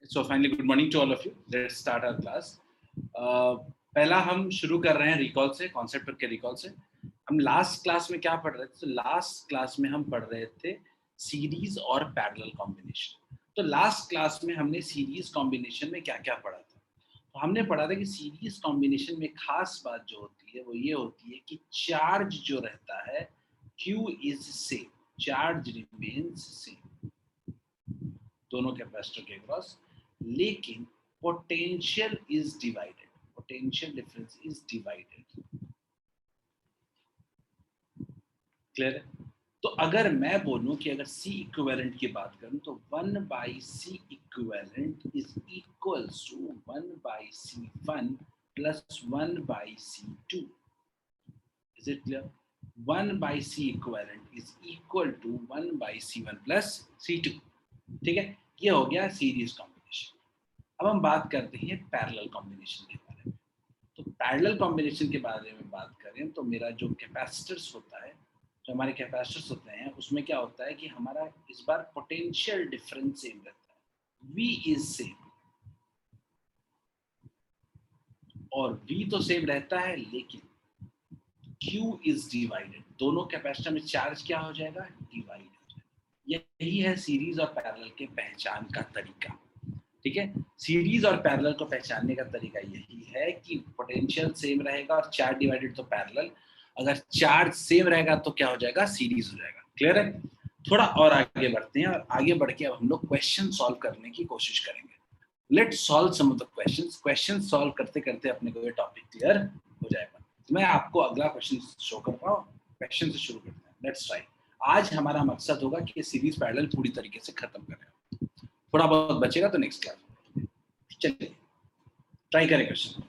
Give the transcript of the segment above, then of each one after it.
So finally, good morning to all of you. Let's start our class. पहला हम शुरू कर रहे हैं रिकॉल से, कॉन्सेप्ट के रिकॉल से. हम लास्ट क्लास में क्या पढ़ रहे थे? तो लास्ट क्लास में हम पढ़ रहे थे सीरीज और पैरेलल कॉम्बिनेशन. तो लास्ट क्लास में हमने सीरीज कॉम्बिनेशन में क्या क्या पढ़ा था? तो हमने पढ़ा था कि सीरीज कॉम्बिनेशन में खास बात जो होती है वो ये होती है कि चार्ज जो रहता है Q is same, charge remains same दोनों कैपेसिटर के क्रॉस, लेकिन potential is divided, potential difference is divided. Clear है? तो अगर मैं बोलूं कि अगर C इक्विवेलेंट की बात करूं तो 1 by C equivalent is equals to 1 by C1 plus 1 by C2. Is it clear? 1 by C equivalent is equal to 1 by C1 plus C2. ठीक है, ये हो गया सीरीज कॉम्बिनेशन. अब हम बात करते हैं पैरेलल कॉम्बिनेशन के बारे में. तो पैरेलल कॉम्बिनेशन के बारे में बात करें तो मेरा जो कैपेसिटर्स होता है, जो हमारे कैपेसिटर्स होते हैं, उसमें क्या होता है कि हमारा इस बार पोटेंशियल डिफरेंस सेम रहता है. V इज सेम, और V तो सेम रहता है, लेकिन Q इज डिवाइडेड. दोनों कैपेसिटर में चार्ज क्या हो जाएगा? डिवाइड हो जाएगा. यही है सीरीज और पैरेलल के पहचान का तरीका. ठीक है, सीरीज और पैरेलल को पहचानने का तरीका यही है कि पोटेंशियल सेम रहेगा और चार्ज डिवाइडेड तो पैरेलल. अगर चार्ज सेम रहेगा तो क्या हो जाएगा? सीरीज हो जाएगा. क्लियर है? थोड़ा और आगे बढ़ते हैं, और आगे बढ़ के अब हम लोग क्वेश्चन सॉल्व करने की कोशिश करेंगे. Let's solve some of the questions. Question solve करते करते अपने को ये टॉपिक क्लियर हो जाएगा. तो मैं आपको अगला क्वेश्चन शो कर रहा हूँ. क्वेश्चन से शुरू करते हैं. Let's try. आज हमारा मकसद होगा कि सीरीज पैरेलल पूरी तरीके से खत्म करें. थोड़ा बहुत बचेगा तो नेक्स्ट क्लास. चलिए ट्राई करें क्वेश्चन.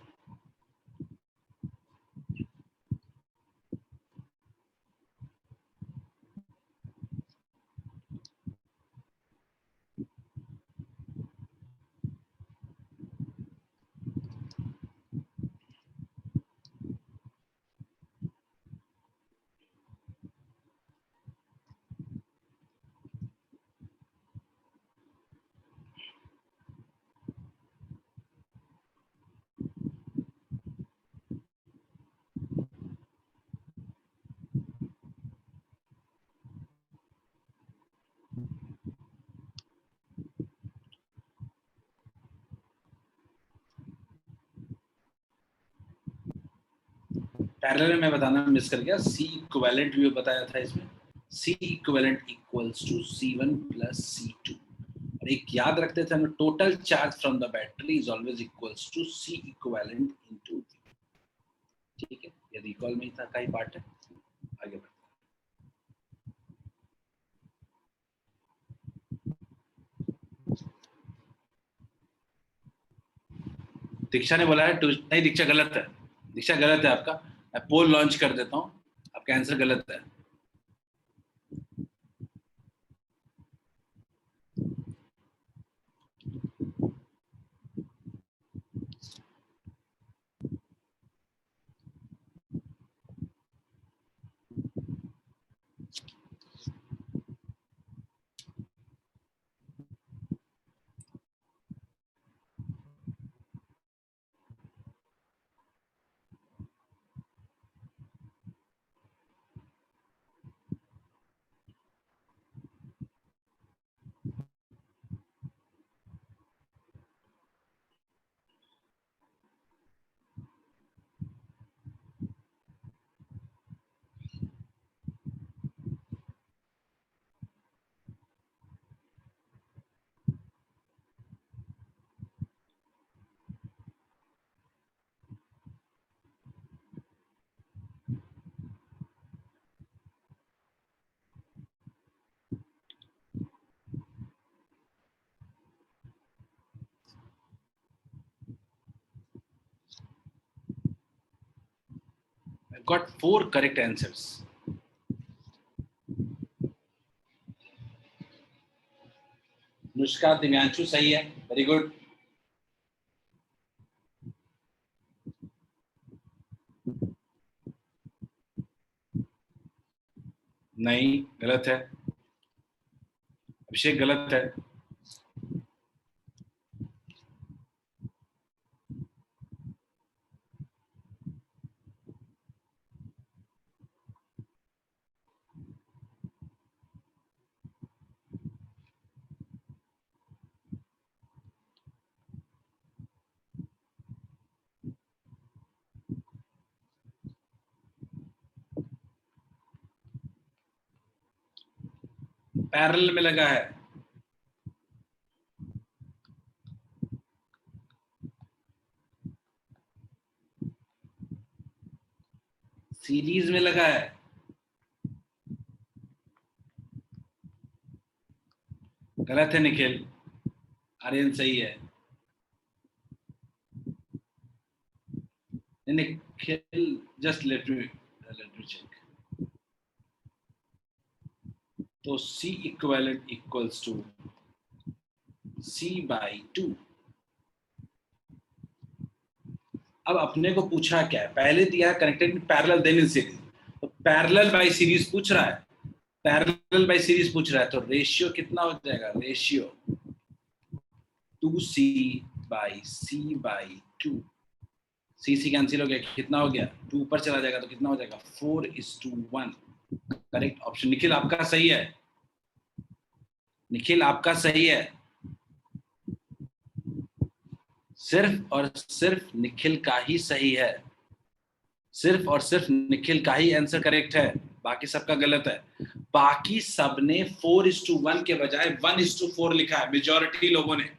पैरेलल में मैं बताना मिस कर गया. C इक्विवेलेंट भी बताया था इसमें. C equivalent equals to C1 plus C2. और एक याद रखते थे हम, total charge from the battery is always equals to C equivalent into. ठीक है, ये रिकॉल में ही था, कई पार्ट है. आगे बढ़ते हैं. दीक्षा ने बोला है नहीं, दीक्षा गलत है. दीक्षा गलत है आपका. मैं पोल लॉन्च कर देता हूँ. आपका आंसर गलत है. I've got 4 correct answers. Anushka, Divyanshu सही है. Very good. नहीं, गलत है. अभिषेक गलत है. पैरेलल में लगा है, सीरीज में लगा है। गलत है निखिल, आर्यन सही है। Nikhil just let me check. तो C equivalent equals to C/2। अब अपने को पूछा क्या है, पहले दिया है connected parallel then in series, तो पैरेलल बाय सीरीज पूछ रहा है, पैरेलल बाय सीरीज पूछ रहा है, तो रेशियो कितना हो जाएगा, रेशियो 2C/C/2। C कैंसिल हो गया, कितना हो गया, 2 ऊपर चला जाएगा तो कितना हो जाएगा, 4:1। करेक्ट ऑप्शन निखिल आपका सही है, निखिल आपका सही है। सिर्फ और सिर्फ निखिल का ही सही है, सिर्फ और सिर्फ निखिल का ही आंसर करेक्ट है, बाकी सबका गलत है। बाकी सबने 4:1 के बजाय 1:4 लिखा है, मेजॉरिटी लोगों ने।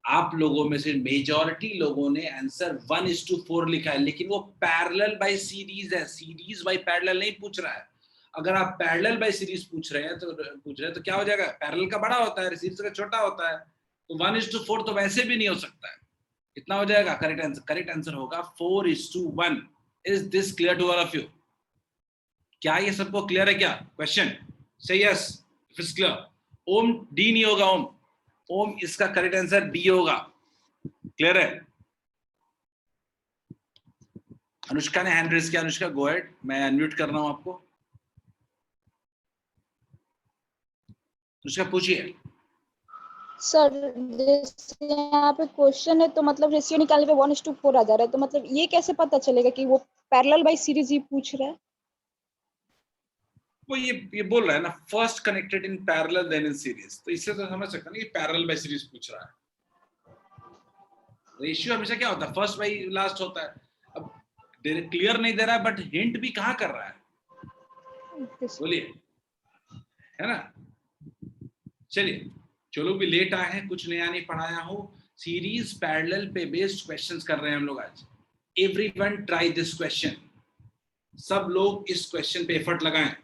आप लोगों में से मेजॉरिटी लोगों ने आंसर 1:4 लिखा है, लेकिन वो पैरेलल बाय सीरीज है, सीरीज बाय पैरेलल नहीं पूछ रहा है। अगर आप पैरेलल बाय सीरीज पूछ रहे हैं तो क्या हो जाएगा, पैरेलल का बड़ा होता है, सीरीज का छोटा होता है, तो 1:4 तो वैसे भी नहीं हो सकता है। कितना हो जाएगा करेक्ट आंसर होगा 4:1। Is this clear to all of you? क्या ये सबको क्लियर है क्या? क्वेश्चन से yes if it's clear. Om D नहीं होगा, ओम इसका करेक्ट आंसर डी होगा। क्लियर है? अनुष्का ने हैंड रेज किया, अनुष्का गो अहेड, मैं अनम्यूट कर रहा हूं आपको। अनुष्का पूछिए। सर जैसे यहाँ पे क्वेश्चन है तो मतलब रेशियो निकालने पे 1:4 आ जा रहा है, तो मतलब ये कैसे पता चलेगा कि वो पैरेलल बाय सीरीज ही पूछ रहा है? वो ये बोल रहा है ना, first connected in parallel then in series, तो इससे तो समझ सकता ना कि पैरेलल बाय सीरीज पूछ रहा है। रेशियो हमेशा क्या होता है, फर्स्ट बाय लास्ट होता है। अब क्लियर नहीं दे रहा है, बट हिंट भी कहाँ कर रहा है, बोलिए, है ना? चलिए, जो लोग भी लेट आए हैं, कुछ नया नहीं पढ़ाया हो, सीरीज पैरेलल पे बेस्ड क्वेश्चंस कर रहे हैं हम लोग आज। एवरीवन ट्राई दिस क्वेश्चन, सब लोग इस क्वेश्चन पे एफर्ट लगाएं।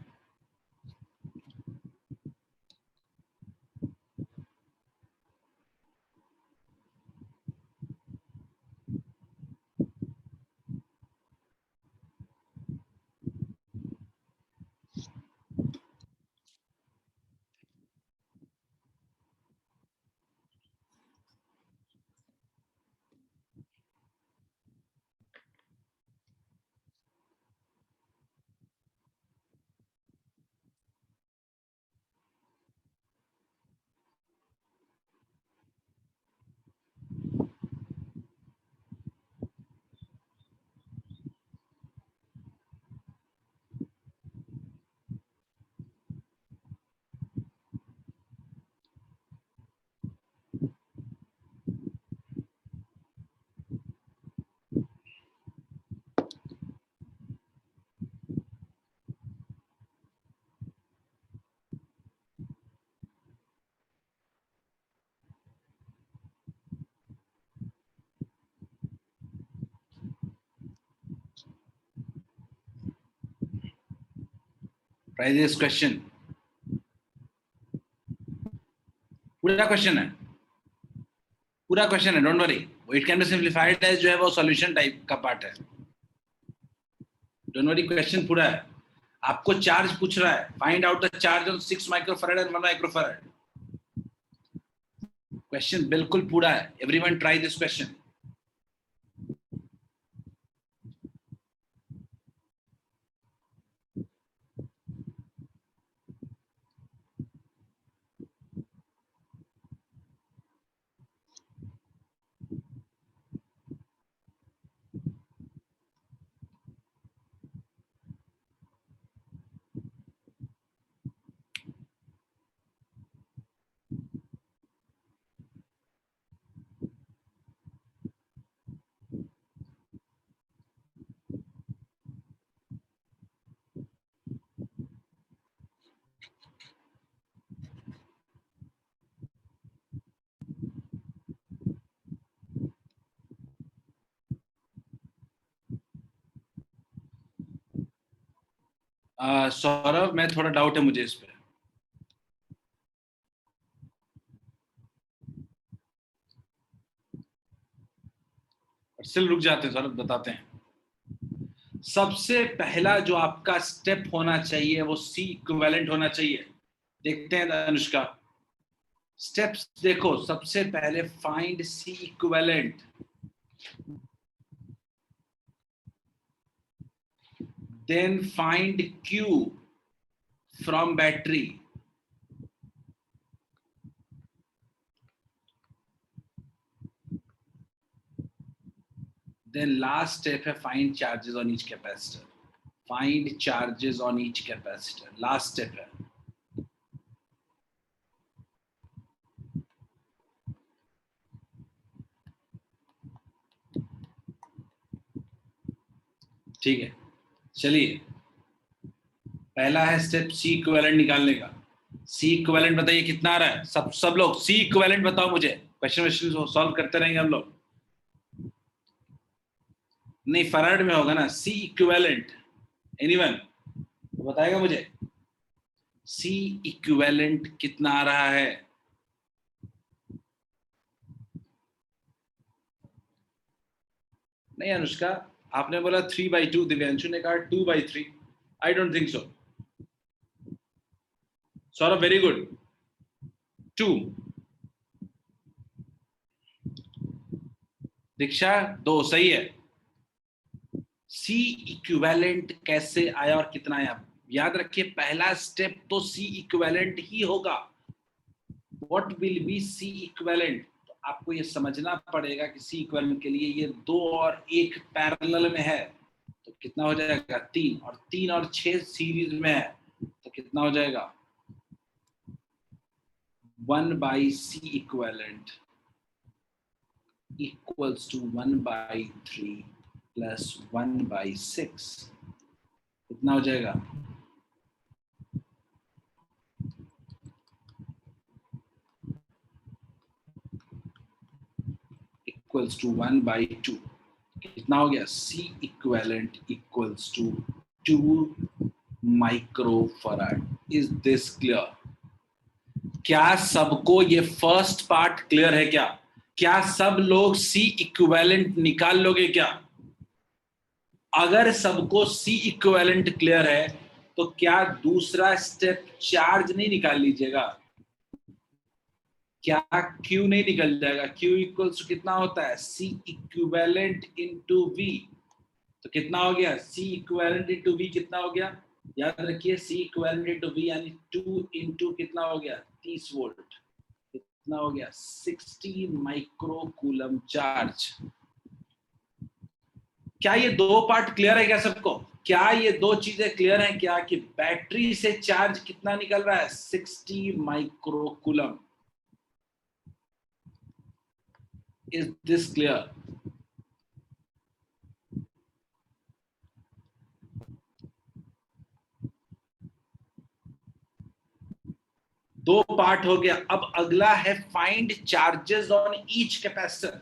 ट्राई दिस क्वेश्चन, पूरा क्वेश्चन है, पूरा क्वेश्चन है, don't worry. It can be simplified as जो है वो सॉल्यूशन टाइप का पार्ट है, डोंट वरी। क्वेश्चन पूरा है, आपको चार्ज पूछ रहा है, find out the charge on 6 microfarad and 1 microfarad. Question बिल्कुल पूरा है, everyone try this question. Saurabh, मैं थोड़ा डाउट है मुझे इस पे। स्टिल रुक जाते हैं सौरभ, बताते हैं। सबसे पहला जो आपका स्टेप होना चाहिए वो सी इक्विवेलेंट होना चाहिए। देखते हैं अनुष्का, स्टेप्स देखो। सबसे पहले find C equivalent, then find Q from battery, then last step है find charges on each capacitor. Find charges on each capacitor, last step है। ठीक है, चलिए पहला है स्टेप सी इक्विवेलेंट निकालने का। सी इक्विवेलेंट बताइए कितना आ रहा है? सब लोग सी इक्विवेलेंट बताओ मुझे। क्वेश्चन सॉल्व करते रहेंगे हम लोग। नहीं, फराड में होगा ना सी इक्विवेलेंट। एनीवन बताएगा मुझे सी इक्विवेलेंट कितना आ रहा है? नहीं अनुष्का, आपने बोला 3/2, दिव्यांशु ने कहा 2/3। I don't think so. Saurabh very good, 2। दीक्षा 2, सही है। सी इक्विवेलेंट कैसे आया और कितना आया? याद रखिए पहला स्टेप तो सी इक्विवेलेंट ही होगा। What will be C equivalent? तो आपको ये समझना पड़ेगा कि सी इक्विवेलेंट के लिए ये 2 और 1 पैरेलल में है तो कितना हो जाएगा? 3, और 3 और 6 सीरीज में है तो कितना हो जाएगा? 1/c equivalent equals to 1/3 plus 1/6। कितना हो जाएगा? equals to 1/2। कितना हो गया? C equivalent equals to 2 microfarad। Is this clear? क्या सबको ये फर्स्ट पार्ट क्लियर है? क्या सब लोग C इक्विवेलेंट निकाल लोगे क्या? अगर सबको C इक्विवेलेंट क्लियर है तो क्या दूसरा स्टेप चार्ज नहीं निकाल लीजिएगा? क्या Q नहीं निकल जाएगा? Q इक्वल्स टू कितना होता है? C equivalent into V। तो कितना हो गया? C इक्विवेलेंट इंटू V कितना हो गया? याद रखिए C इक्विवेलेंट इंटू V यानी 2 इंटू कितना हो गया? 30 वोल्ट। कितना हो गया? 60 माइक्रोकूलम चार्ज। क्या ये 2 पार्ट क्लियर है क्या सबको? क्या ये 2 चीजें क्लियर हैं क्या कि बैटरी से चार्ज कितना निकल रहा है? 60 माइक्रोकूलम। Is this clear? दो पार्ट हो गया। अब अगला है find charges on each capacitor.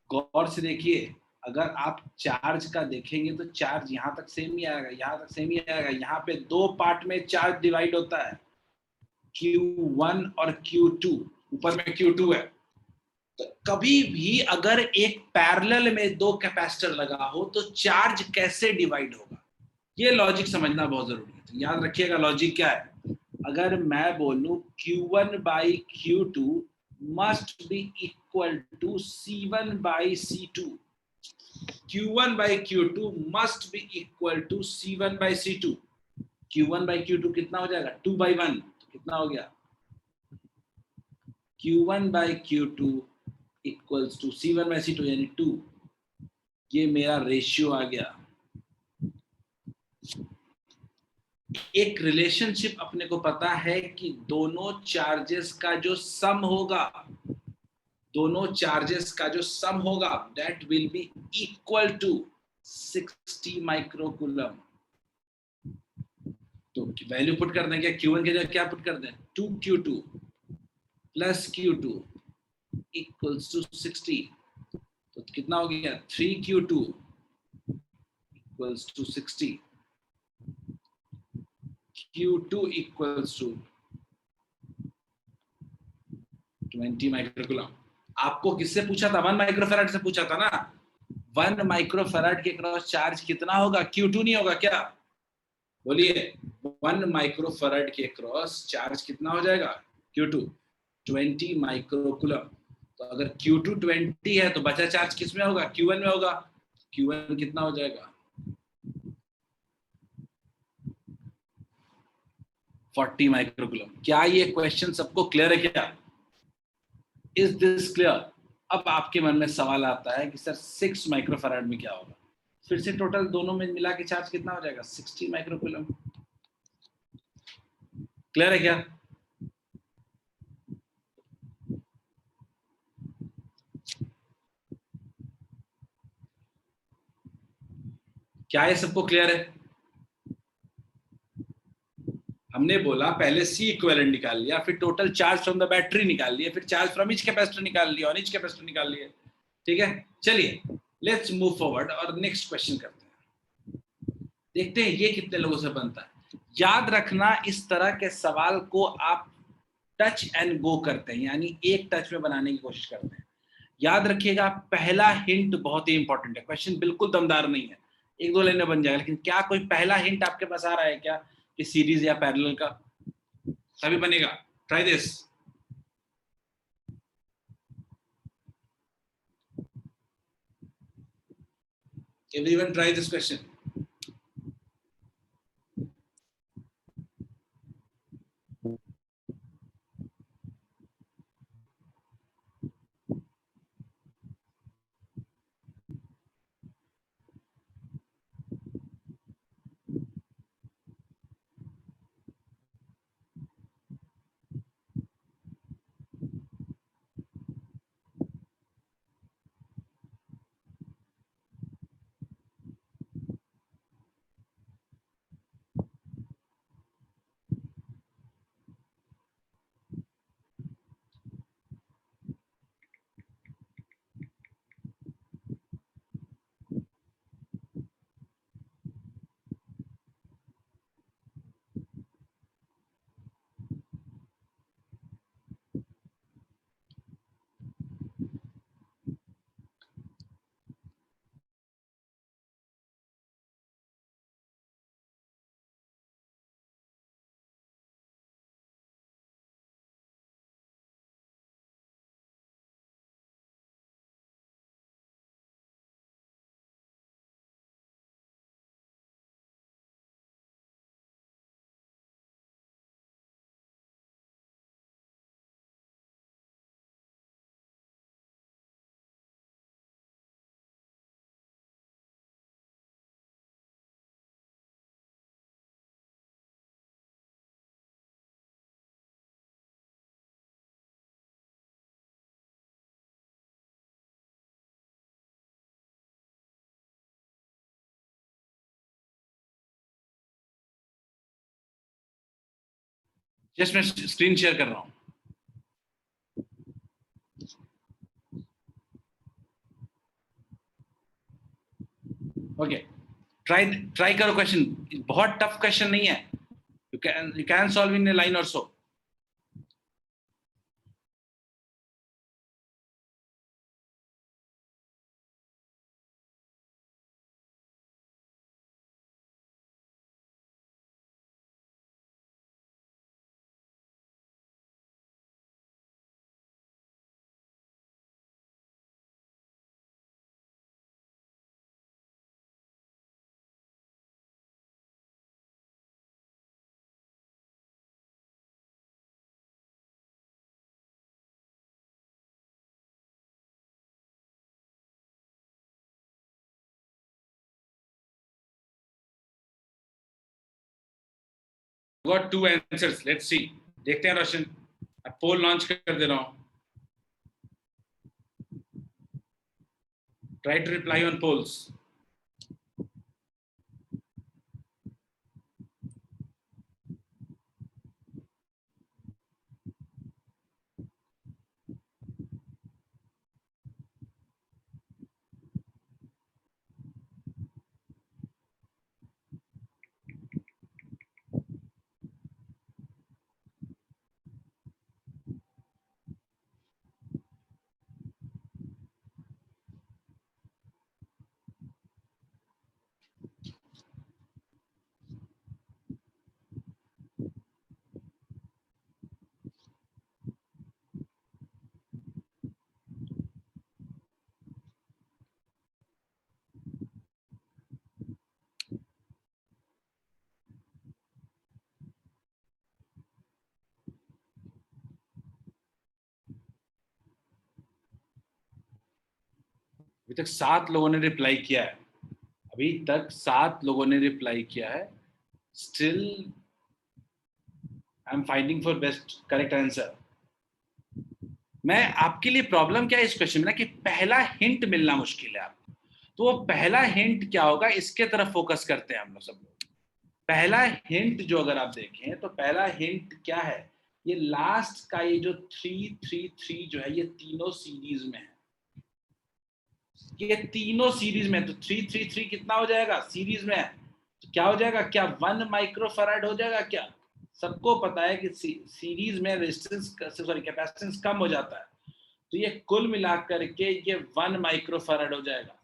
गौर से देखिए, अगर आप चार्ज का देखेंगे तो चार्ज यहां तक सेम ही आएगा, यहां तक सेम ही आएगा। यहाँ पे 2 पार्ट में चार्ज डिवाइड होता है, Q1 और Q2। ऊपर में Q2 है। तो कभी भी अगर एक पैरेलल में 2 कैपेसिटर लगा हो तो चार्ज कैसे डिवाइड होगा, ये लॉजिक समझना बहुत जरूरी है। तो याद रखिएगा लॉजिक क्या है। अगर मैं बोलूं Q1/Q2 must be equal to C1/C2, Q1/Q2 must be equal to C1/C2। Q1/Q2 कितना हो जाएगा? 2/1। तो कितना हो गया? Q1/Q2 equals to C1/C2 यानी 2। ये मेरा रेशियो आ गया। एक रिलेशनशिप अपने को पता है कि दोनों चार्जेस का जो सम होगा, दोनों चार्जेस का जो सम होगा that will be equal to 60 microcoulomb. तो वैल्यू पुट कर दें क्या? Q1 के जगह क्या पुट कर दें? 2Q2 plus Q2 equals to 60। तो कितना हो गया? 3Q2 equals to 60। Q2 equals to 20 microcoulomb. आपको किससे पूछा था? 1 माइक्रोफैराड से पूछा था ना। 1 माइक्रोफैराड के क्रॉस चार्ज कितना होगा? Q2 नहीं होगा क्या? बोलिए, 1 माइक्रोफैराड के क्रॉस चार्ज कितना हो जाएगा? Q2 20 microcoulomb. तो अगर Q2 20 है तो बचा चार्ज किस में होगा? Q1 में होगा। Q1 कितना हो जाएगा? 40 माइक्रोकूलम। क्या ये क्वेश्चन सबको क्लियर है क्या? Is this clear? अब आपके मन में सवाल आता है कि सर 6 माइक्रोफैराड में क्या होगा? फिर से टोटल दोनों में मिला के चार्ज कितना हो जाएगा? 60 माइक्रोकूलम। क्लियर है क्या? क्या ये सबको क्लियर है? हमने बोला पहले C इक्विवेलेंट निकाल लिया, फिर total charge from the battery निकाल लिए, फिर चार्ज फ्रॉम ईच कैपेसिटर निकाल लिया और ईच कैपेसिटर निकाल लिए। ठीक है, चलिए लेट्स मूव फॉरवर्ड और नेक्स्ट क्वेश्चन करते हैं। देखते हैं ये कितने लोगों से बनता है। याद रखना, इस तरह के सवाल को आप टच एंड गो करते हैं, यानी एक टच में बनाने की कोशिश करते हैं। याद रखिएगा, पहला हिंट बहुत ही इंपॉर्टेंट है। क्वेश्चन बिल्कुल दमदार नहीं है, एक दो लाइन में बन जाएगा, लेकिन क्या कोई पहला हिंट आपके पास आ रहा है क्या कि सीरीज या पैरेलल का? तभी बनेगा। Try this. Everyone try this question. Just मैं स्क्रीन शेयर कर रहा हूं। ओके, ट्राई ट्राई करो। क्वेश्चन बहुत टफ क्वेश्चन नहीं है, you can solve in a line or so. Got two answers, let's see. देखते हैं रोशन, अब पोल लॉन्च कर दे रहा हूं। Try to reply on polls. अभी तक 7 लोगों ने रिप्लाई किया है, अभी तक 7 लोगों ने रिप्लाई किया है। Still I am finding for best correct answer. मैं आपके लिए प्रॉब्लम क्या है इस क्वेश्चन में ना कि पहला हिंट मिलना मुश्किल है आपको। तो वो पहला हिंट क्या होगा, इसके तरफ फोकस करते हैं हम लोग सब लोग। पहला हिंट जो अगर आप देखें तो पहला हिंट क्या है, ये लास्ट का ये जो 3-3-3 जो है ये तीनों सीरीज में है, ये तीनों सीरीज में। तो 3-3-3 कितना हो जाएगा, सीरीज में है, तो क्या हो जाएगा, क्या 1 माइक्रोफैराड हो जाएगा क्या? सबको पता है कि सीरीज में रेजिस्टेंस सॉरी कैपेसिटेंस कम हो जाता है, तो ये कुल मिलाकर के ये 1 माइक्रोफैराड हो जाएगा।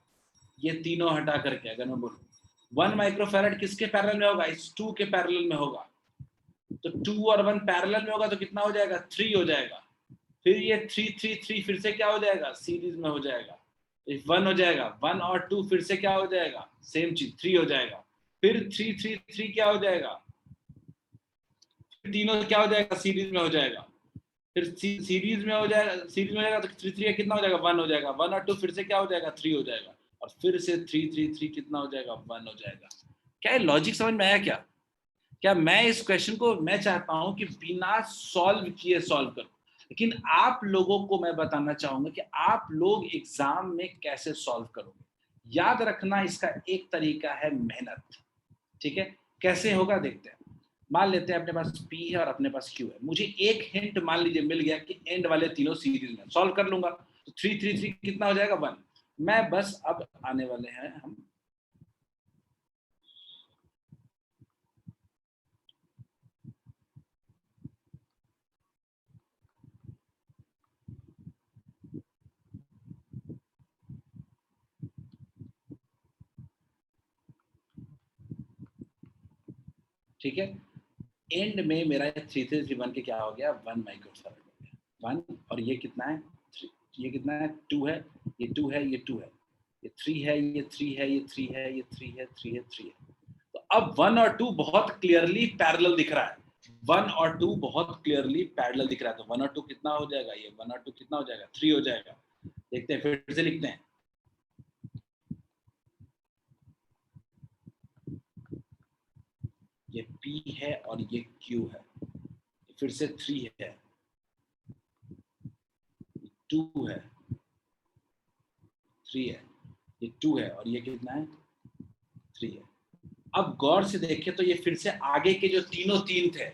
ये तीनों हटा करके अगर मैं बोलूं 1 माइक्रोफैराड किसके पैरेलल में होगा, इस 2 के पैरेलल में होगा। तो 2 और 1 पैरेलल में होगा तो कितना हो जाएगा, 3 हो जाएगा। फिर ये 3-3-3 फिर से क्या हो जाएगा, सीरीज में हो जाएगा, 1 हो जाएगा। 1 और 2 फिर से क्या हो जाएगा, सेम चीज 3 हो जाएगा। फिर 3-3-3 क्या हो जाएगा, तीनों क्या हो जाएगा, सीरीज में हो जाएगा। फिर सीरीज में हो जाएगा, सीरीज में हो जाएगा तो 3-3 कितना हो जाएगा, 1 हो जाएगा। 1 और 2 फिर से क्या हो जाएगा, 3 हो जाएगा। और फिर से 3-3-3 कितना हो जाएगा, 1 हो जाएगा। क्या ये लॉजिक समझ में आया क्या? क्या मैं इस क्वेश्चन को मैं चाहता हूं कि बिना सॉल्व किए सॉल्व करूं, लेकिन आप लोगों को मैं बताना चाहूंगा कि आप लोग एग्जाम में कैसे सॉल्व करोगे। याद रखना इसका एक तरीका है मेहनत, ठीक है? कैसे होगा देखते हैं। मान लेते हैं अपने पास P है और अपने पास Q है, मुझे एक हिंट मान लीजिए मिल गया कि एंड वाले तीनों सीरीज में सॉल्व कर लूंगा, तो 3-3-3 कितना हो जाएगा, 1। मैं बस अब आने वाले हैं हम ठीक है। एंड में मेरा 3-3-3 के क्या हो गया, 1 माइक्रोफैराड हो गया। 1 और ये कितना है, 3, ये कितना है, 2 है, ये 2 है, ये 2 है, ये 3 है, ये 3 है, ये 3 है, ये 3 है, 3 है, 3 है। तो अब 1 और 2 बहुत क्लियरली पैरेलल दिख रहा है। 1 और 2 बहुत क्लियरली पैरेलल दिख रहा है, तो 1 और 2 कितना हो जाएगा, ये 1 और 2 कितना हो जाएगा, 3 हो जाएगा। देखते हैं, फिर से लिखते हैं। ये P है और ये Q है, फिर से 3 है, 2 है, 3 है, ये 2 है और ये कितना है, 3 है। अब गौर से देखें तो ये फिर से आगे के जो तीनों 3 थे,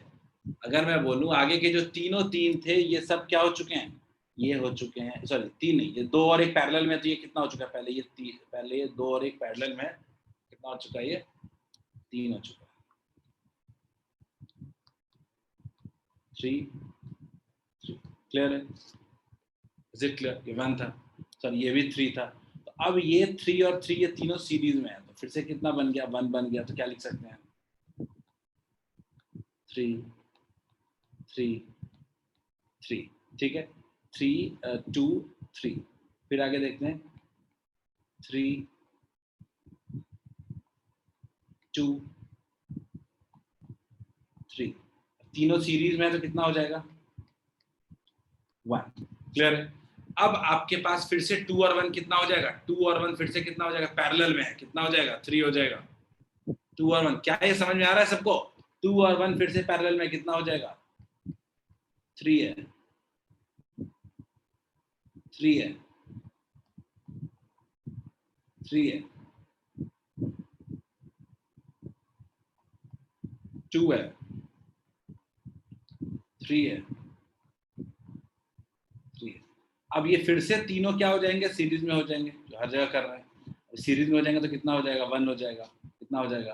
अगर मैं बोलूं आगे के जो तीनों 3 थे ये सब क्या हो चुके हैं, ये हो चुके हैं, सॉरी 3 नहीं, ये 2 और 1 पैरेलल में, तो ये कितना हो चुका है, पहले ये 2 और 1 पैरेलल में कितना हो चुका है, ये 3 हो चुका है। 3 क्लियर है, इज इट क्लियर? ये 1 था, सॉरी ये भी 3 था। तो अब ये 3 और 3 ये तीनों सीरीज में है, तो फिर से कितना बन गया, 1 बन गया। तो क्या लिख सकते हैं, 3 3 3, ठीक है। 3 2 3, फिर आगे देखते हैं 3 2 3, तीनों सीरीज में है तो कितना हो जाएगा, 1। क्लियर है? अब आपके पास फिर से 2 और 1 कितना हो जाएगा, 2 और 1 फिर से कितना हो जाएगा, पैरेलल में है, कितना हो जाएगा, 3 हो जाएगा। 2 और 1, क्या ये समझ में आ रहा है सबको? 2 और 1 फिर से पैरेलल में कितना हो जाएगा, 3 है, 3 है, 3 है, 2 है, 3 है, 3 है। अब ये फिर से तीनों क्या हो जाएंगे, सीरीज में हो जाएंगे, जो हर जगह कर रहे हैं। सीरीज में हो जाएंगे तो कितना हो जाएगा, 1 हो जाएगा। कितना हो जाएगा,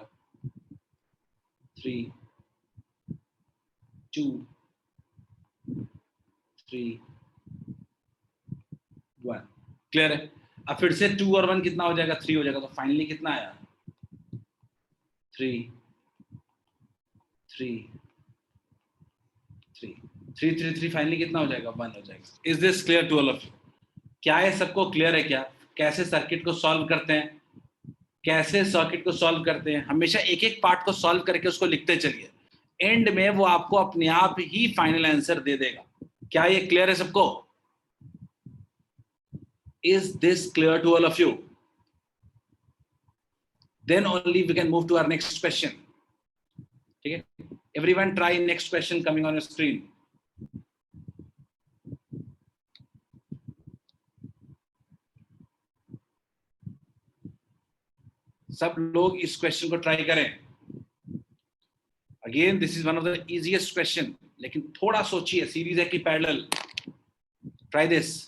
3 2 3 1। क्लियर है? अब फिर से 2 और 1 कितना हो जाएगा, 3 हो जाएगा। तो फाइनली कितना आया, 3 3 3 3 3 3, फाइनली कितना हो जाएगा, 1 हो जाएगा। Is this clear to all of you? क्या ये सबको क्लियर है क्या, कैसे सर्किट को सॉल्व करते हैं, कैसे सर्किट को सॉल्व करते हैं? हमेशा एक एक पार्ट को सॉल्व करके उसको लिखते चलिए, एंड में वो आपको अपने आप ही फाइनल आंसर दे देगा। क्या ये क्लियर है सबको? Is this clear to all of you? Then only we can move to our next question. Okay? Everyone try next question coming on your screen. सब लोग इस क्वेश्चन को ट्राई करें. Again, this is one of the easiest question. लेकिन थोड़ा सोचिए, series है कि parallel. Try this.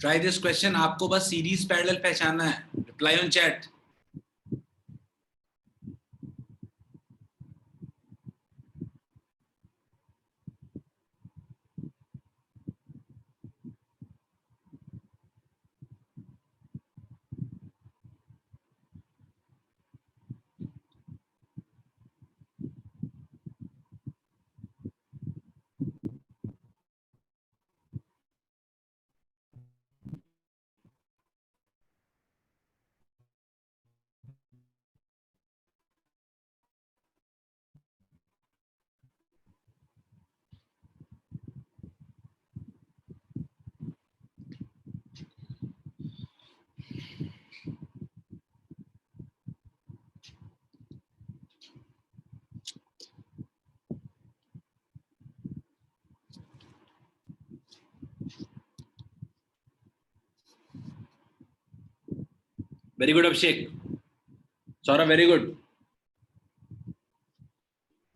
Try this question. आपको बस सीरीज पैरेलल पहचानना है. Reply on chat. Very good, Abhishek. Saurabh, very good.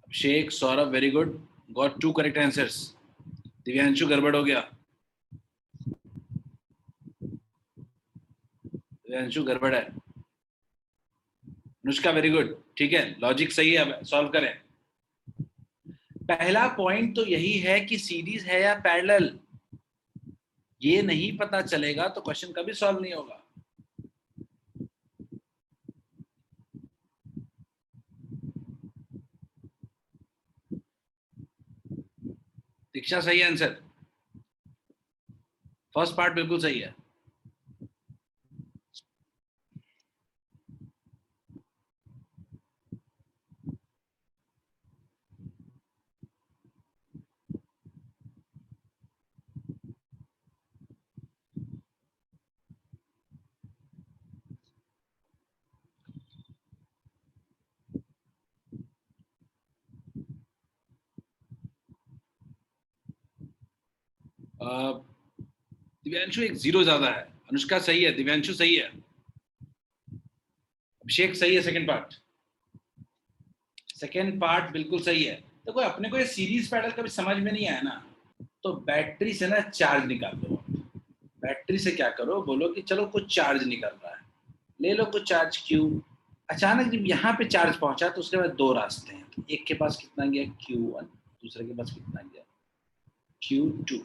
Abhishek, Saurabh, very good. Got 2 correct answers. Divyanshu गड़बड़ हो गया. दिव्यांशु गड़बड़ है. Anushka very good. ठीक है, लॉजिक सही है. अब सॉल्व करें. पहला पॉइंट तो यही है कि सीरीज है या पैरेलल. ये नहीं पता चलेगा तो क्वेश्चन कभी सॉल्व नहीं होगा. दीक्षा सही आंसर. फर्स्ट पार्ट बिल्कुल सही है. दिव्यांशु एक 0 ज्यादा है. अनुष्का सही है. दिव्यांशु सही है. अभिषेक सही है. सेकेंड पार्ट बिल्कुल सही है. तो कोई अपने को ये सीरीज पैरेलल कभी समझ में नहीं आया ना, तो बैटरी से ना चार्ज निकाल लो. बैटरी से क्या करो, बोलो कि चलो कुछ चार्ज निकल रहा है, ले लो कुछ चार्ज. क्यू अचानक जब यहाँ पे चार्ज पहुंचा तो उसके बाद 2 रास्ते हैं. तो एक के पास कितना गया Q1, दूसरे के पास कितना गया Q2.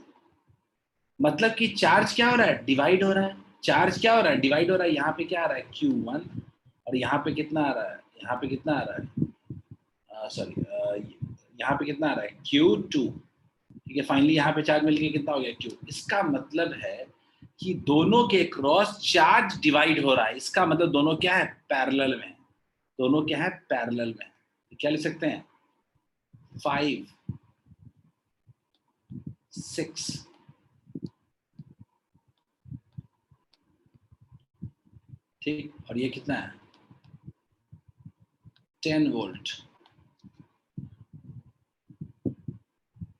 मतलब कि चार्ज क्या हो रहा है, डिवाइड हो रहा है. चार्ज क्या हो रहा है, डिवाइड हो रहा है. यहाँ पे क्या आ रहा है Q1 और यहाँ पे कितना आ रहा है, यहाँ पे कितना आ रहा है, सॉरी यहाँ पे कितना आ रहा है Q2. ठीक है, फाइनली यहाँ पे चार्ज मिलके कितना हो गया Q. इसका मतलब है कि दोनों के क्रॉस चार्ज डिवाइड हो रहा है. इसका मतलब दोनों क्या है, पैरेलल में. दोनों क्या है, पैरेलल में. क्या लिख सकते हैं, 5 6. ठीक, और ये कितना है 10 वोल्ट.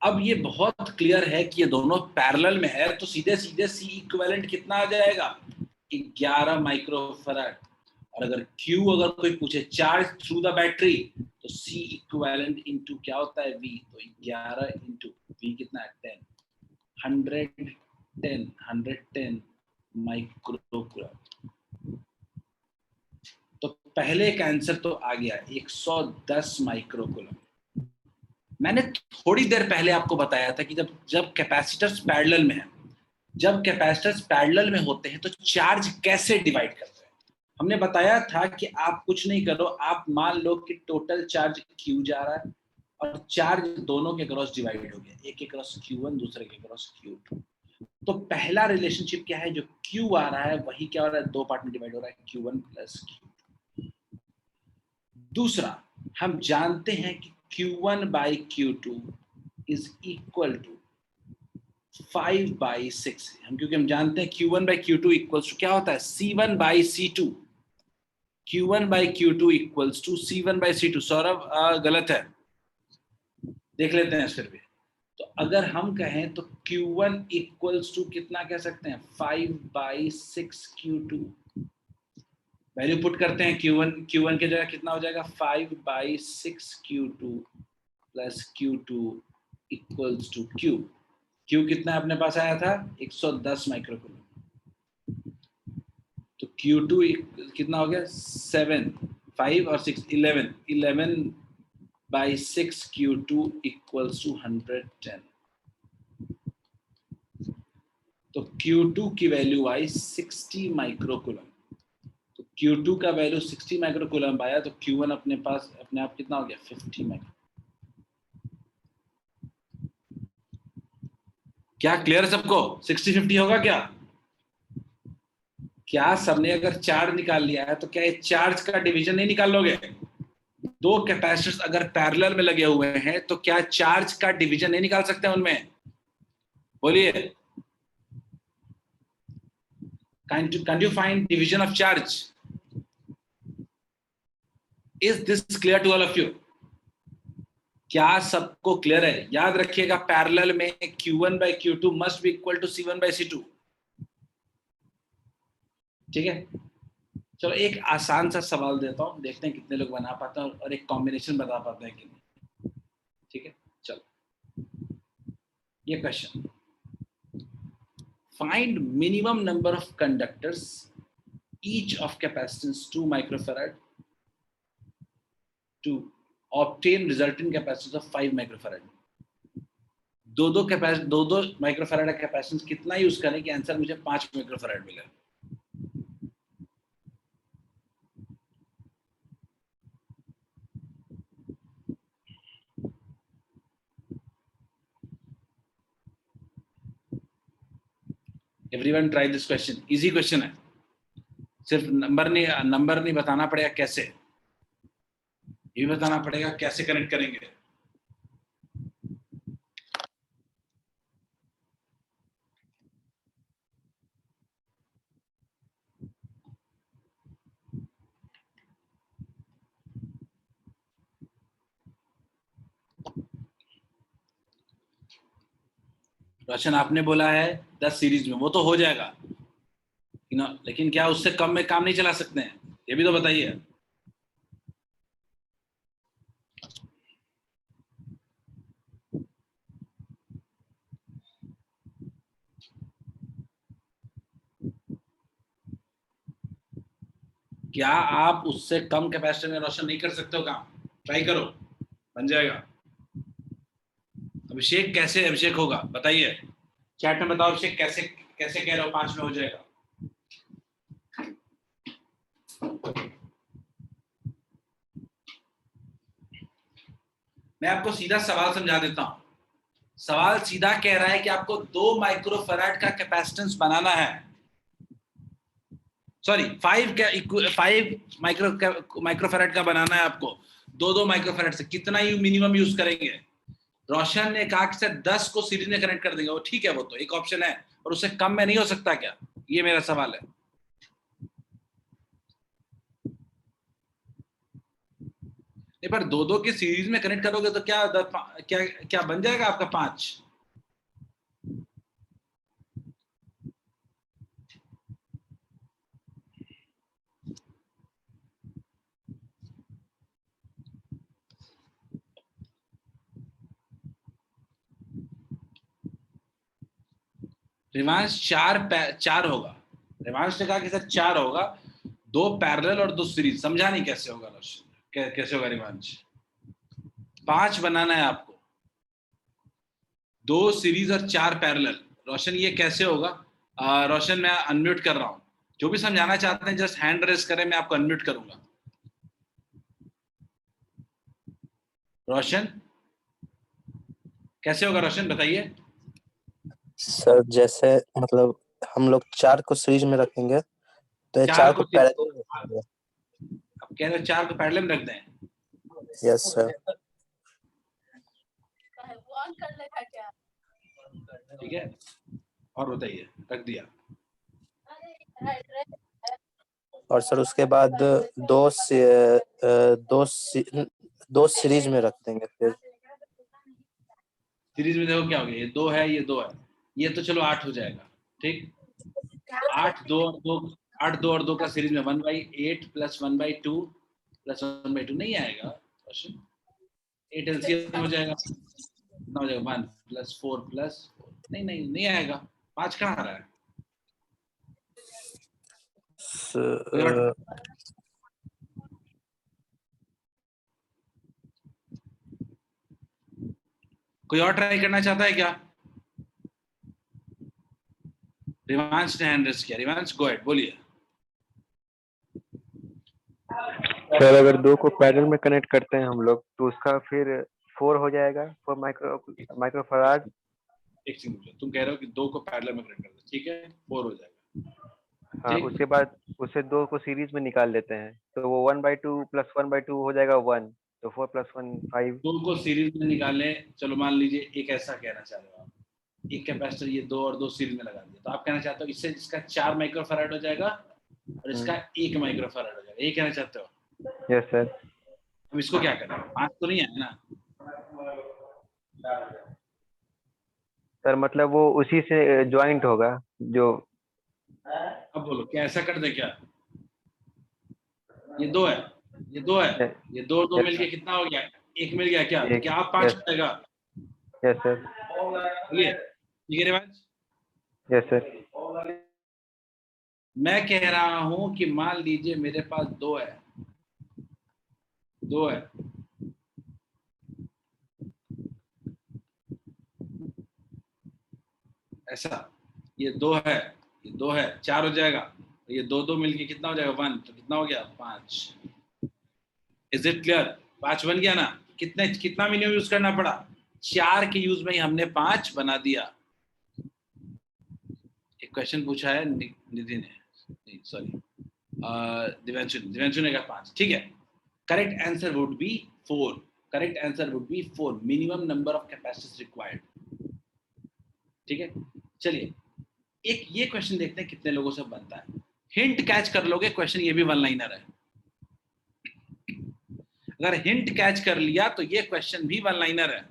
अब ये बहुत क्लियर है कि ये दोनों पैरेलल में है, तो सीधे सीधे सी इक्विवेलेंट कितना आ जाएगा, 11 माइक्रोफैराड। और अगर Q अगर कोई पूछे चार्ज थ्रू द बैटरी, तो C इक्विवेलेंट इनटू क्या होता है V, तो 11 इनटू V कितना है 10, 110 माइक्रोकूलम। तो पहले का आंसर तो आ गया 110 माइक्रोकूलम। मैंने थोड़ी देर पहले आपको बताया था कि जब कैपेसिटर्स पैरेलल में है, जब कैपेसिटर्स पैरेलल में होते हैं तो चार्ज कैसे डिवाइड करते हैं। हमने बताया था कि आप कुछ नहीं करो, आप मान लो कि टोटल चार्ज Q जा रहा है और चार्ज दोनों के क्रॉस डिवाइड हो गया, एक के क्रॉस Q1 दूसरे के क्रॉस Q2। तो पहला रिलेशनशिप क्या है, जो Q आ रहा है वही क्या हो रहा है, दो पार्ट में डिवाइड हो रहा है, Q1 प्लस Q2। दूसरा, हम जानते हैं कि Q1 by Q2 is equal to 5/6। क्योंकि हम जानते हैं Q1 by Q2 equals to क्या होता है, C1 by C2। Q1 by Q2 equals to C1 by C2। Saurabh गलत है, देख लेते हैं फिर भी। तो अगर हम कहें तो Q1 इक्वल्स टू कितना कह सकते हैं, 5/6 Q2। वैल्यू पुट करते हैं, Q1 की जगह कितना हो जाएगा, 5/6 Q2 plus Q2 equals to Q कितना अपने पास आया था, 110 माइक्रोकूलम। तो Q2 कितना हो गया, 7, 5 और 6 11/6 Q2 इक्वल्स टू 110। तो Q2 की वैल्यू आई 60 माइक्रोकूलम। तो Q2 का वैल्यू 60 माइक्रोकूलम आया, तो Q1 अपने पास अपने आप कितना हो गया, 50 माइक्रो। क्या क्लियर है सबको, 60-50 होगा क्या? क्या सबने अगर चार्ज निकाल लिया है तो क्या ये चार्ज का डिवीजन नहीं निकाल लोगे? दो कैपेसिटर्स अगर पैरेलल में लगे हुए हैं तो क्या चार्ज का डिवीजन नहीं निकाल सकते उनमें? बोलिए, can't you find division of charge? Is this clear to all of you? क्या सबको क्लियर है? याद रखिएगा, पैरेलल में Q1 by Q2 must be equal to C1 by C2। ठीक है, चलो एक आसान सा सवाल देता हूं, देखते हैं कितने लोग बना पाते हैं और एक कॉम्बिनेशन बता पाते हैं कि नहीं। ठीक है, चलो ये question, find minimum number of conductors each of capacitance 2 microfarad to obtain resultant capacitance of 5 microfarad. दो माइक्रोफैराड का कैपेसिटेंस कितना यूज करें कि आंसर मुझे 5 माइक्रोफैराड मिले। Everyone try this question, easy question है, सिर्फ नंबर नहीं बताना पड़ेगा कैसे, ये भी बताना पड़ेगा कैसे कनेक्ट करेंगे। रोशन आपने बोला है 10 सीरीज में, वो तो हो जाएगा लेकिन क्या उससे कम में काम नहीं चला सकते हैं, ये भी तो बताइए। क्या आप उससे कम कैपेसिटर में रोशन नहीं कर सकते हो काम? ट्राई करो, बन जाएगा। अभिषेक कैसे अभिषेक होगा बताइए, चैट में बताओ अभिषेक कैसे कैसे कह रहे हो 5 में हो जाएगा। मैं आपको सीधा सवाल समझा देता हूं। सवाल सीधा कह रहा है कि आपको 2 माइक्रोफैराड का कैपेसिटेंस बनाना है, सॉरी 5 माइक्रोफैराड का बनाना है आपको। 2 माइक्रोफैराड से कितना मिनिमम यूज करेंगे? रोशन ने कहा कि सर 10 को सीरीज में कनेक्ट कर देंगे, वो ठीक है, वो तो एक ऑप्शन है, और उससे कम में नहीं हो सकता क्या? ये मेरा सवाल है। नहीं, पर दो दो के सीरीज में कनेक्ट करोगे तो क्या क्या क्या बन जाएगा आपका 5? रिवांश चार होगा। रिवांश ने कहा कि सर 4 होगा, 2 पैरेलल और 2 सीरीज। समझा नहीं कैसे होगा रोशन, कैसे होगा रिवांश? 5 बनाना है आपको, 2 सीरीज और 4 पैरेलल। रोशन ये कैसे होगा? रोशन मैं अनम्यूट कर रहा हूं, जो भी समझाना चाहते हैं जस्ट हैंड रेज करें, मैं आपको अनम्यूट करूंगा। रोशन कैसे होगा? रोशन बताइए। सर जैसे मतलब हम लोग 4 को सीरीज में रखेंगे तो ये 4 को पैरेलल में रखेंगे। आप कह रहे हो 4 को पैरेलल में रख दें? Yes sir. ठीक है, और बताइए। रख दिया। और सर उसके बाद दो सीरीज में रख देंगे फिर। सीरीज में देखो क्या हो गया, ये 2 है, ये 2 है, ये तो चलो 8 हो जाएगा। ठीक, 8 2 और 2, 8 2 और 2 का सीरीज में 1/8 प्लस 1/2 प्लस 1/2 नहीं आएगा क्वेश्चन। 8 एलसीएम हो जाएगा, कितना हो जाएगा? 1 प्लस 4 प्लस 4। नहीं आएगा। 5 कहाँ आ रहा है? कोई और ट्राई करना चाहता है क्या? रिवांश ने हैंड रेज किया। रिवांश गो अहेड, बोलिए। सर अगर 2 को पैरेलल में कनेक्ट करते हैं हम लोग तो उसका फिर 4 हो जाएगा, 4 माइक्रोफराड। एक सेकंड, तुम कह रहे हो कि 2 को पैरेलल में कनेक्ट कर दो, ठीक है, 4 हो जाएगा। हाँ, उसके बाद उसे 2 को सीरीज में निकाल लेते हैं तो वो 1/2 प्लस 1/2 हो जाएगा 1, तो 4 + 1 5। 2 को सीरीज में निकालने, चलो मान लीजिए एक ऐसा कहना चाह रहे हो आप, एक कैपेसिटर ये 2 और 2 सीरीज में लगा दिया, तो आप कहना चाहते हो इससे इसका 4 माइक्रोफैराड हो जाएगा और इसका 1 माइक्रोफैराड हो जाएगा, ये कहना चाहते हो? Yes sir. अब इसको क्या करें? 5 तो नहीं है ना सर मतलब वो उसी से ज्वाइंट होगा जो। अब बोलो क्या ऐसा कर दे क्या? ये 2 है, ये 2 है, ये 2 और 2 मिलके कितना हो गया? 1 मिल गया क्या? तो क्या आप 5 हो जाएगा? Yes sir. बोलिए। ठीक है रिवांश। Yes sir. मैं कह रहा हूं कि मान लीजिए मेरे पास 2 है, 2 है, ऐसा, ये 2 है, ये 2 है, 4 हो जाएगा, ये 2 2 मिलके कितना हो जाएगा? 1, तो कितना हो गया? 5। Is it clear? 5 बन गया ना? कितना मिनिमम यूज करना पड़ा? 4 के यूज में ही हमने 5 बना दिया। एक क्वेश्चन पूछा है निधि ने, नहीं सॉरी दिव्यांशु ने कहा 5, ठीक है। Correct answer would be 4। Correct answer would be 4, minimum number of capacitors required. ठीक है, चलिए एक ये क्वेश्चन देखते हैं कितने लोगों से बनता है। हिंट कैच कर लोगे, क्वेश्चन ये भी वन लाइनर है। अगर हिंट कैच कर लिया तो ये क्वेश्चन भी वन लाइनर है।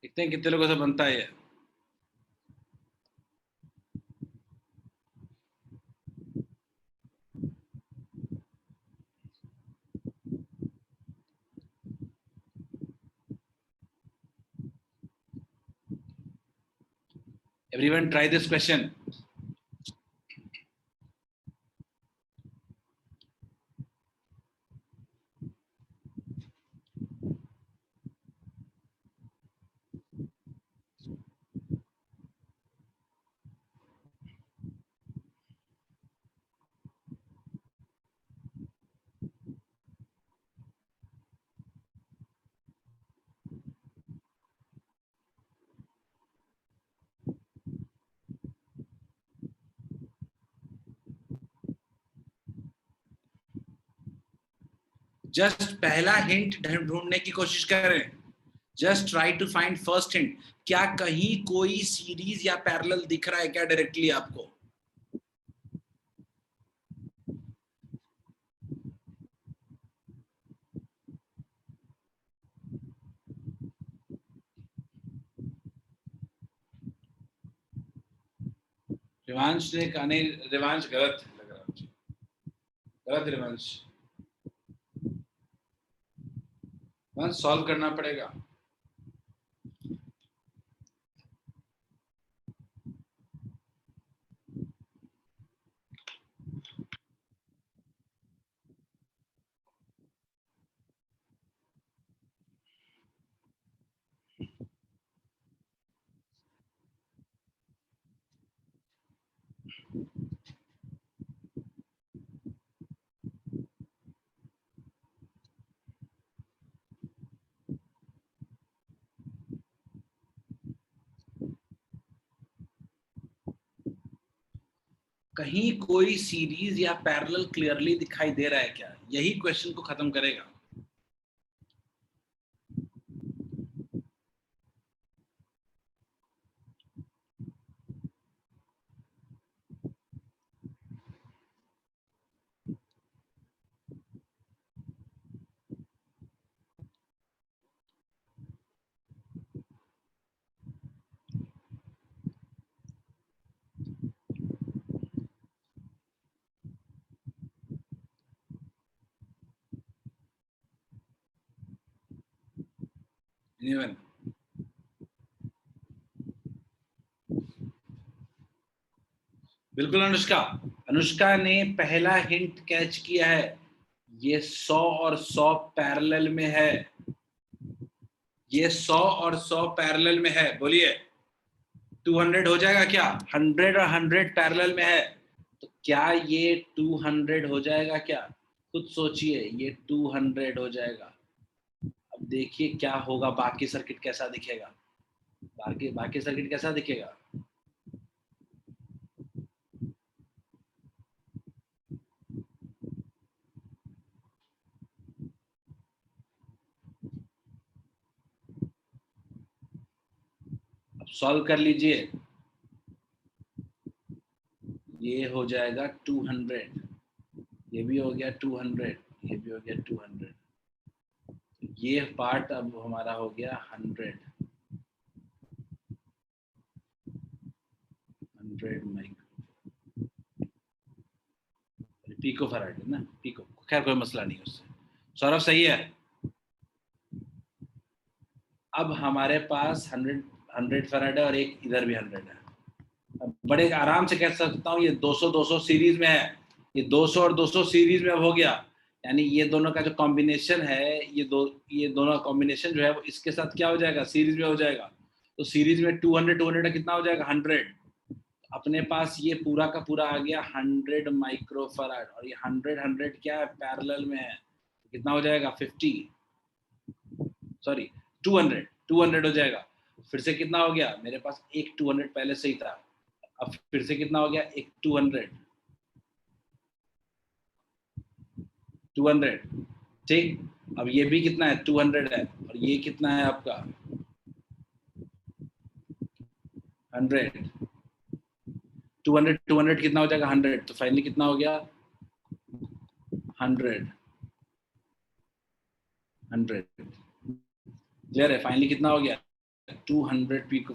देखते हैं कितने लोगों से बनता है ये। Everyone try this question. Just पहला हिंट ढूंढने की कोशिश करें। Just try to find first hint. क्या कहीं कोई सीरीज या पैरेलल दिख रहा है क्या डायरेक्टली आपको? रिवांश ने कहा नहीं, रिवांश गलत लग रहा है मुझे, गलत रिवांश सॉल्व करना पड़ेगा। कहीं कोई सीरीज या पैरेलल क्लियरली दिखाई दे रहा है क्या? यही क्वेश्चन को खत्म करेगा। Anyone? बिल्कुल अनुष्का, अनुष्का ने पहला हिंट कैच किया है। ये 100 और 100 पैरेलल में है, ये 100 और 100 पैरेलल में है। बोलिए 200 हो जाएगा क्या? 100 और 100 पैरेलल में है, तो क्या ये 200 हो जाएगा क्या? खुद सोचिए, ये 200 हो जाएगा। अब देखिए क्या होगा, बाकी सर्किट कैसा दिखेगा, बाकी सर्किट कैसा दिखेगा। अब सॉल्व कर लीजिए, ये हो जाएगा 200, ये भी हो गया 200, ये भी हो गया 200, ये पार्ट अब हमारा हो गया 100 माइक्रो पिको फैराड है ना, पिको, खैर कोई मसला नहीं उससे। सौरभ सही है। अब हमारे पास 100 फैराड है और एक इधर भी 100 है। अब बड़े आराम से कह सकता हूँ ये 200 सीरीज में है, ये 200 और 200 सीरीज में अब हो गया, यानी ये दोनों का जो कॉम्बिनेशन है, ये दोनों कॉम्बिनेशन जो है वो इसके साथ क्या हो जाएगा, सीरीज में हो जाएगा। तो सीरीज में 200 कितना हो जाएगा, 100। अपने पास ये पूरा का पूरा आ गया 100 माइक्रो फैराड, और ये 100 क्या है, पैरेलल में है, कितना हो जाएगा 50, सॉरी 200 हो जाएगा। फिर से कितना हो गया, मेरे पास एक 200 पहले से ही था, अब फिर से कितना हो गया, एक 200 ठीक। अब ये भी कितना है, 200 है, और ये कितना है आपका 100, 200 कितना हो जाएगा 100, तो फाइनली कितना हो गया 100 क्लियर है, फाइनली कितना हो गया 200 पीको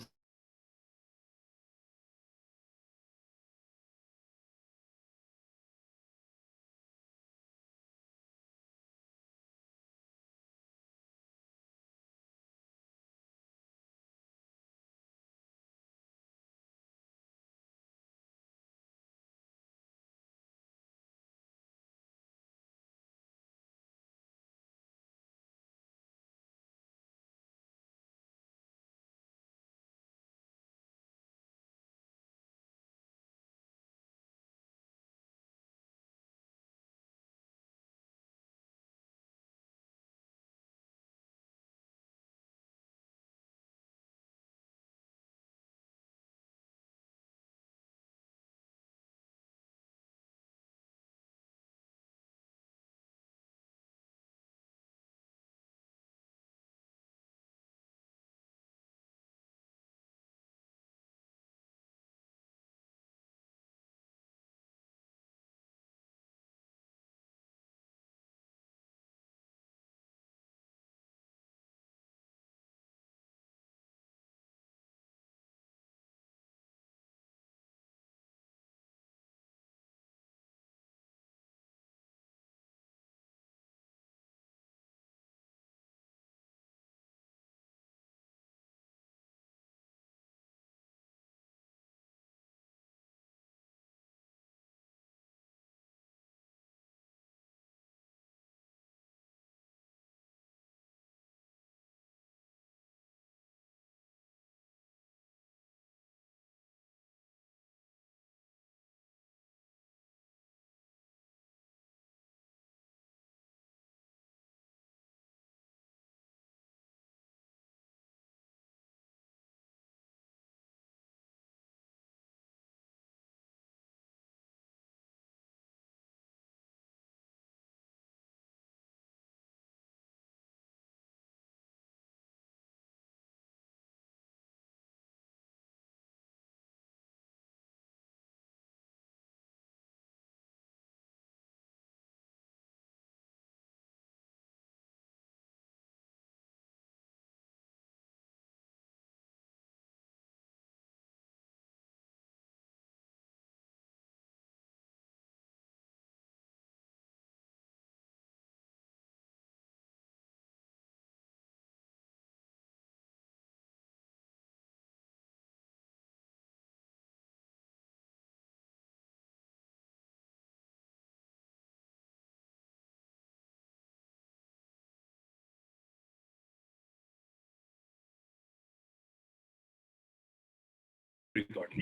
रिकॉर्डिंग।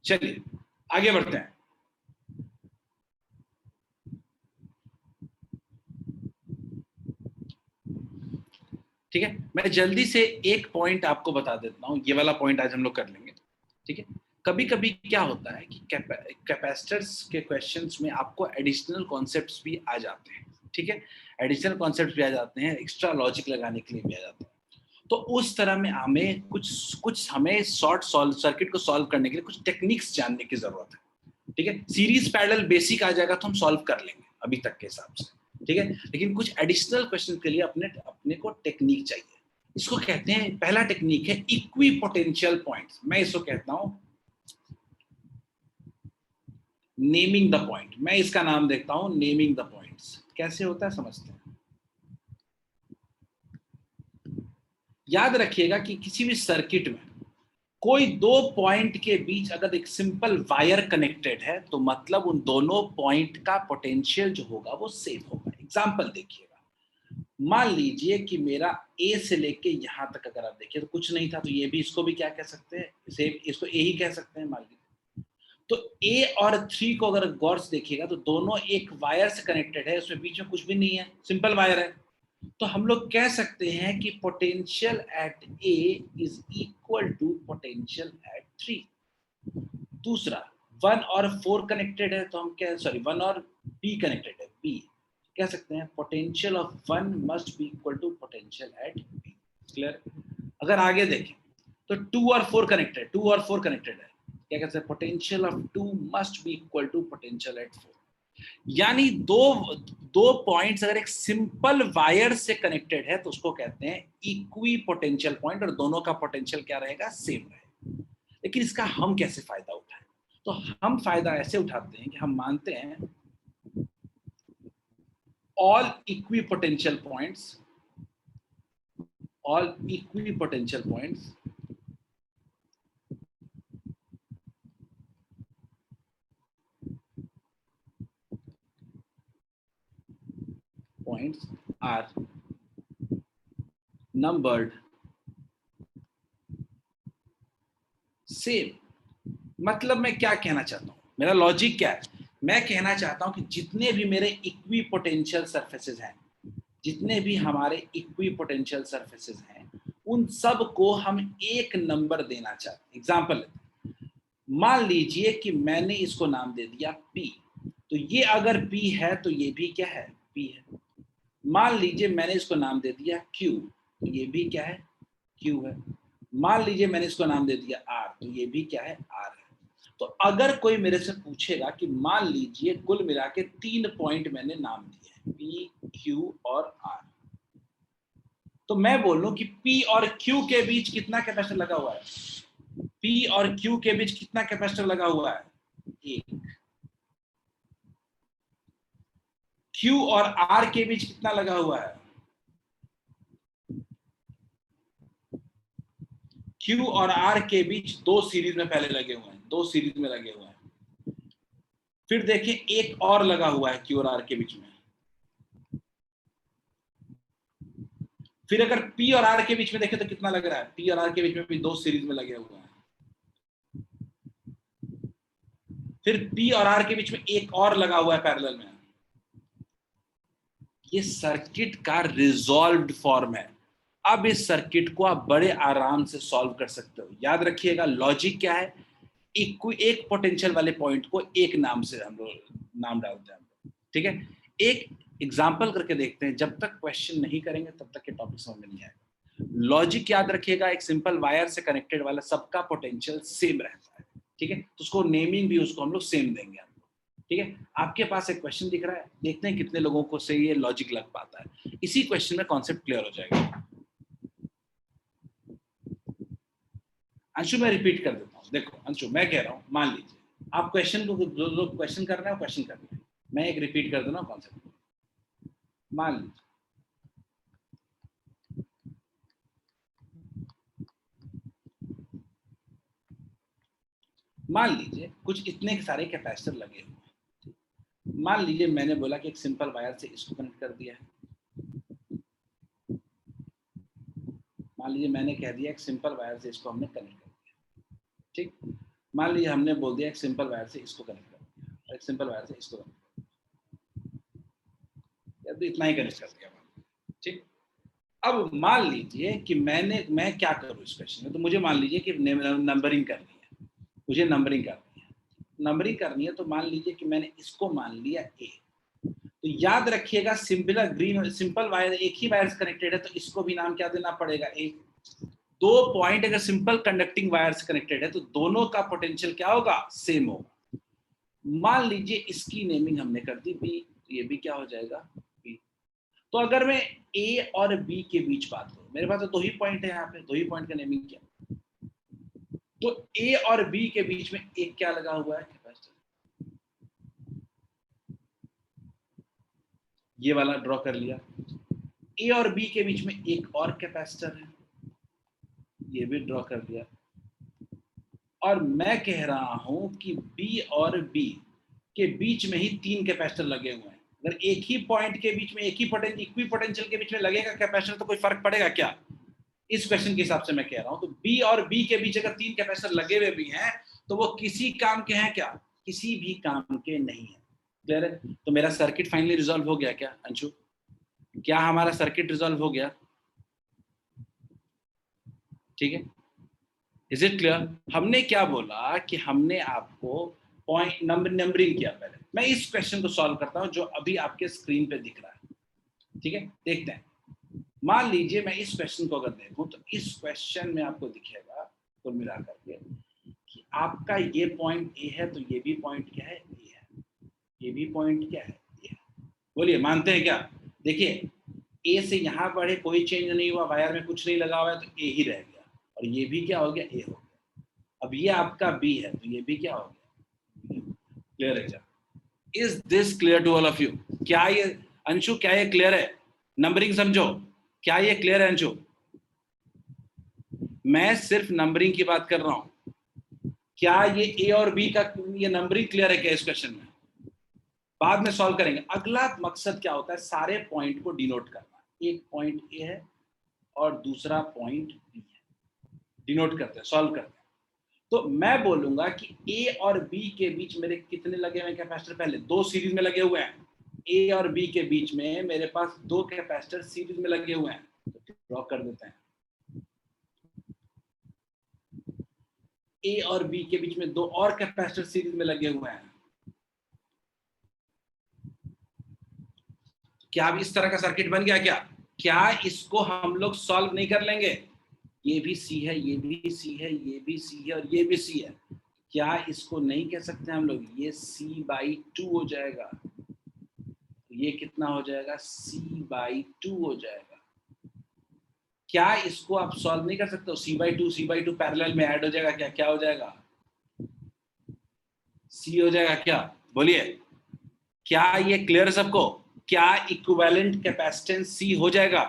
चलिए आगे बढ़ते हैं। ठीक है, मैं जल्दी से एक पॉइंट आपको बता देता हूं, ये वाला पॉइंट आज हम लोग कर लेंगे। ठीक है, कभी कभी क्या होता है कि कैपेसिटर्स के क्वेश्चंस में आपको एडिशनल कॉन्सेप्ट्स भी आ जाते हैं। ठीक है, एडिशनल कॉन्सेप्ट्स भी आ जाते हैं, एक्स्ट्रा लॉजिक लगाने के लिए भी आ जाते हैं। तो उस तरह में हमें कुछ हमें सर्किट को सॉल्व करने के लिए कुछ टेक्निक्स जानने की जरूरत है। ठीक है, सीरीज पैरेलल बेसिक आ जाएगा तो हम सॉल्व कर लेंगे अभी तक के हिसाब से। ठीक है, लेकिन कुछ एडिशनल क्वेश्चन के लिए अपने को टेक्निक चाहिए। इसको कहते हैं, पहला टेक्निक है इक्वी पोटेंशियल पॉइंट्स। मैं इसको कहता हूं नेमिंग द पॉइंट। मैं इसका नाम देखता हूं नेमिंग द पॉइंट्स। कैसे होता है समझते हैं। याद रखिएगा कि किसी भी सर्किट में कोई दो पॉइंट के बीच अगर एक सिंपल वायर कनेक्टेड है तो मतलब उन दोनों पॉइंट का पोटेंशियल जो होगा वो सेम होगा। एग्जांपल देखिएगा, मान लीजिए कि मेरा ए से लेके यहां तक अगर आप देखिए तो कुछ नहीं था, तो ये भी इसको भी क्या कह सकते हैं, इसको ए ही कह सकते हैं मान लीजिए। तो ए और 3 को अगर गौर से देखिएगा तो दोनों एक वायर से कनेक्टेड है, उसमें बीच में कुछ भी नहीं है, सिंपल वायर है। तो हम लोग कह सकते हैं कि potential at A is equal to potential at 3। दूसरा 1 और 4 कनेक्टेड है तो हम क्या, सॉरी 1 और बी कनेक्टेड है, बी कह सकते हैं potential of 1 must be equal to potential at B. Clear. अगर आगे देखें तो 2 और 4 कनेक्टेड, 2 और 4 कनेक्टेड है, क्या कहते हैं potential of 2 must be equal to potential at 4। यानी दो पॉइंट्स अगर एक सिंपल वायर से कनेक्टेड है तो उसको कहते हैं इक्वी पोटेंशियल पॉइंट, और दोनों का पोटेंशियल क्या रहेगा, सेम रहेगा। लेकिन इसका हम कैसे फायदा उठाएं? तो हम फायदा ऐसे उठाते हैं कि हम मानते हैं all equipotential points are numbered same। मतलब मैं क्या कहना चाहता हूं, मेरा लॉजिक क्या है, मैं कहना चाहता हूं कि जितने भी मेरे इक्वी पोटेंशियल सरफेसेस हैं, जितने भी हमारे इक्वी पोटेंशियल सरफेसेस हैं, उन सब को हम एक नंबर देना चाहते हैं। एग्जांपल मान लीजिए कि मैंने इसको नाम दे दिया P, तो ये अगर P है तो ये भी क्या है, P है। मान लीजिए मैंने इसको नाम दे दिया Q, तो ये भी क्या है, Q है। मान लीजिए मैंने इसको नाम दे दिया R, तो ये भी क्या है, R है। तो अगर कोई मेरे से पूछेगा कि मान लीजिए कुल मिला के 3 पॉइंट मैंने नाम दिए हैं, P, Q और R, तो मैं बोल लूं कि P और Q के बीच कितना कैपेसिटर लगा हुआ है, P और Q के बीच कितना कैपेसिटर लगा हुआ है, 1। Q और R के बीच कितना लगा हुआ है, Q और R के बीच 2 सीरीज में पहले लगे हुए हैं, 2 सीरीज में लगे हुए हैं। फिर देखिए एक और लगा हुआ है Q और R के बीच में। फिर अगर P और R के बीच में देखें तो कितना लग रहा है, P और R के बीच में भी 2 सीरीज में लगे हुए हैं। फिर P और R के बीच में एक और लगा हुआ है पैरेलल में। ये सर्किट का रिजॉल्व्ड फॉर्म है। अब इस सर्किट को आप बड़े आराम से सॉल्व कर सकते हो। याद रखिएगा लॉजिक क्या है, एक पोटेंशियल वाले पॉइंट को एक नाम से हम लोग नाम डालते हैं। ठीक है, एक एग्जांपल करके देखते हैं। जब तक क्वेश्चन नहीं करेंगे तब तक के टॉपिक समझ में नहीं आएगा। लॉजिक याद रखिएगा, एक सिंपल वायर से कनेक्टेड वाला सबका पोटेंशियल सेम रहता है। ठीक है, तो उसको नेमिंग भी उसको हम लोग सेम देंगे। ठीक है, आपके पास एक क्वेश्चन दिख रहा है, देखते हैं कितने लोगों को से ये लॉजिक लग पाता है। इसी क्वेश्चन में कॉन्सेप्ट क्लियर हो जाएगा। अंशु मैं रिपीट कर देता हूँ। देखो अंशु, मैं कह रहा हूँ, मान लीजिए आप क्वेश्चन को जो लोग क्वेश्चन कर रहे हैं क्वेश्चन कर रहे हैं, मैं एक रिपीट कर देना कॉन्सेप्ट। मान लीजिए कुछ इतने सारे कैपेसिटर लगे हुए हैं। मान लीजिए मैंने बोला कि एक सिंपल वायर से इसको कनेक्ट कर दिया है। मान लीजिए मैंने कह दिया एक सिंपल वायर से इसको हमने कनेक्ट कर दिया, ठीक। मान लीजिए हमने बोल दिया एक सिंपल वायर से इसको कनेक्ट कर दिया, एक सिंपल वायर से इसको कनेक्ट कर दिया, तो इतना ही कनेक्ट कर दिया, ठीक। अब मान लीजिए कि मैं क्या करूँ इस क्वेश्चन में, तो मुझे मान लीजिए कि नंबरिंग करनी है, मुझे नंबरिंग करनी है, नंबरिंग करनी है, तो मान लीजिए कि मैंने इसको मान लिया ए। तो याद रखिएगा सिंपल वायर एक ही वायर से कनेक्टेड है, तो इसको भी नाम क्या देना पड़ेगा, ए। दो पॉइंट अगर सिंपल कंडक्टिंग वायर से कनेक्टेड है तो दोनों का पोटेंशियल क्या होगा, सेम होगा। मान लीजिए इसकी नेमिंग हमने कर दी बी, तो ये भी क्या हो जाएगा, बी। तो अगर मैं ए और बी के बीच बात करूं, मेरे पास तो दो ही पॉइंट है, यहाँ पे दो ही पॉइंट का नेमिंग क्या, तो ए और बी के बीच में एक क्या लगा हुआ है, कैपेसिटर। ये वाला ड्रॉ कर लिया। ए और बी के बीच में एक और कैपेसिटर है, ये भी ड्रॉ कर दिया। और मैं कह रहा हूं कि बी और बी के बीच में ही तीन कैपेसिटर लगे हुए हैं। अगर एक ही पॉइंट के बीच में एक ही पोटेंशियल के बीच में लगेगा कैपेसिटर, तो कोई फर्क पड़ेगा क्या, इस क्वेश्चन के हिसाब से मैं कह रहा हूं। तो बी और बी के बीच अगर तीन कैपेसिटर लगे हुए भी हैं तो वो किसी काम के हैं क्या, किसी भी काम के नहीं है। क्लियर है? तो मेरा सर्किट फाइनली रिजॉल्व हो गया क्या अंशु, क्या हमारा सर्किट रिजॉल्व हो गया, ठीक है। Is it clear? हमने क्या बोला कि हमने आपको पॉइंट नंबरिंग किया। पहले मैं इस क्वेश्चन को सॉल्व करता हूं जो अभी आपके स्क्रीन पे दिख रहा है, ठीक है। देखते हैं, मान लीजिए मैं इस क्वेश्चन को अगर देखूं तो इस क्वेश्चन में आपको दिखेगा कुल मिला करके कि आपका ये पॉइंट ए है, तो ये भी पॉइंट क्या है, ए है, ये भी पॉइंट क्या है, ए है। बोलिए मानते हैं क्या? देखिए ए से यहां बढ़े कोई चेंज नहीं हुआ, वायर में कुछ नहीं लगा हुआ है, तो ए ही रह गया, और ये भी क्या हो गया, ए हो गया। अब ये आपका बी है, तो ये भी क्या हो गया। क्लियर है क्या? Is this clear to all of you? क्या ये अंशु, क्या ये क्लियर है? नंबरिंग समझो, क्या ये क्लियर है अंशु? मैं सिर्फ नंबरिंग की बात कर रहा हूं। क्या ये ए और बी का ये नंबरिंग क्लियर है क्या इस क्वेश्चन में? बाद में सॉल्व करेंगे। अगला मकसद क्या होता है, सारे पॉइंट को डिनोट करना। एक पॉइंट ए है और दूसरा पॉइंट बी है, डिनोट करते हैं, सॉल्व करते हैं। तो मैं बोलूंगा कि ए और बी के बीच मेरे कितने लगे हुए कैपेसिटर, पहले दो सीरीज में लगे हुए हैं। ए और बी के बीच में मेरे पास दो कैपेसिटर सीरीज में लगे हुए हैं, तो ड्रॉ कर देते हैं। ए और बी के बीच में दो और कैपेसिटर सीरीज में लगे हुए हैं। क्या अब इस तरह का सर्किट बन गया क्या? क्या इसको हम लोग सॉल्व नहीं कर लेंगे? ये भी सी है, ये भी सी है, ये भी सी है और ये भी सी है। क्या इसको नहीं कह सकते हम लोग, ये C/2 हो जाएगा, ये कितना हो जाएगा, C/2 हो जाएगा। क्या इसको आप सॉल्व नहीं कर सकते हो? C/2 पैरेलल में ऐड हो जाएगा क्या, क्या हो जाएगा, C हो जाएगा क्या? बोलिए, क्या ये क्लियर है सबको? क्या इक्विवेलेंट कैपेसिटेंस C हो जाएगा?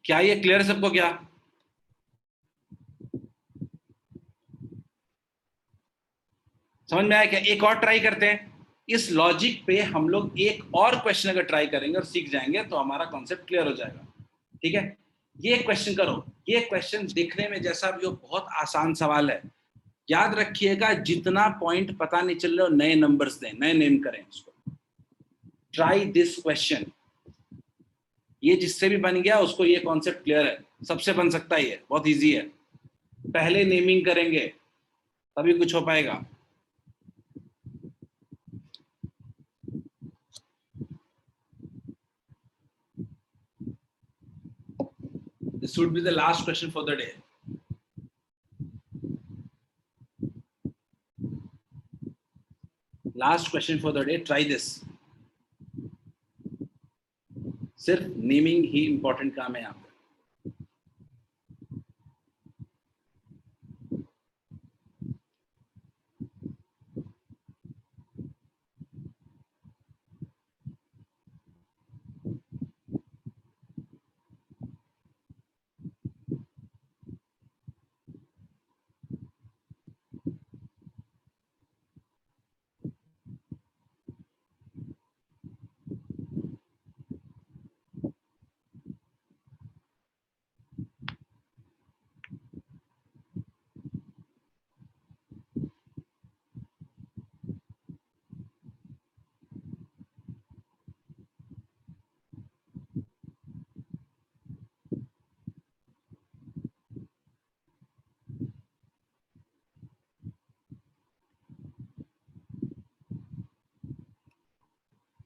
क्या ये क्लियर है सबको? क्या समझ में आया क्या? एक और ट्राई करते हैं। इस लॉजिक पे हम लोग एक और क्वेश्चन अगर ट्राई करेंगे और सीख जाएंगे तो हमारा कॉन्सेप्ट क्लियर हो जाएगा, ठीक है। ये क्वेश्चन करो, ये क्वेश्चन देखने में जैसा भी हो बहुत आसान सवाल है। याद रखिएगा, जितना पॉइंट पता नहीं चल रहा हो नए नंबर्स दें, नए नेम करें उसको। Try this question. ये जिससे भी बन गया उसको ये कॉन्सेप्ट क्लियर है, सबसे बन सकता है, ये बहुत इजी है। पहले नेमिंग करेंगे तभी कुछ हो पाएगा। This would be the last question for the day. Last question for the day. Try this. सिर्फ नेमिंग ही इंपॉर्टेंट काम है यहाँ पे।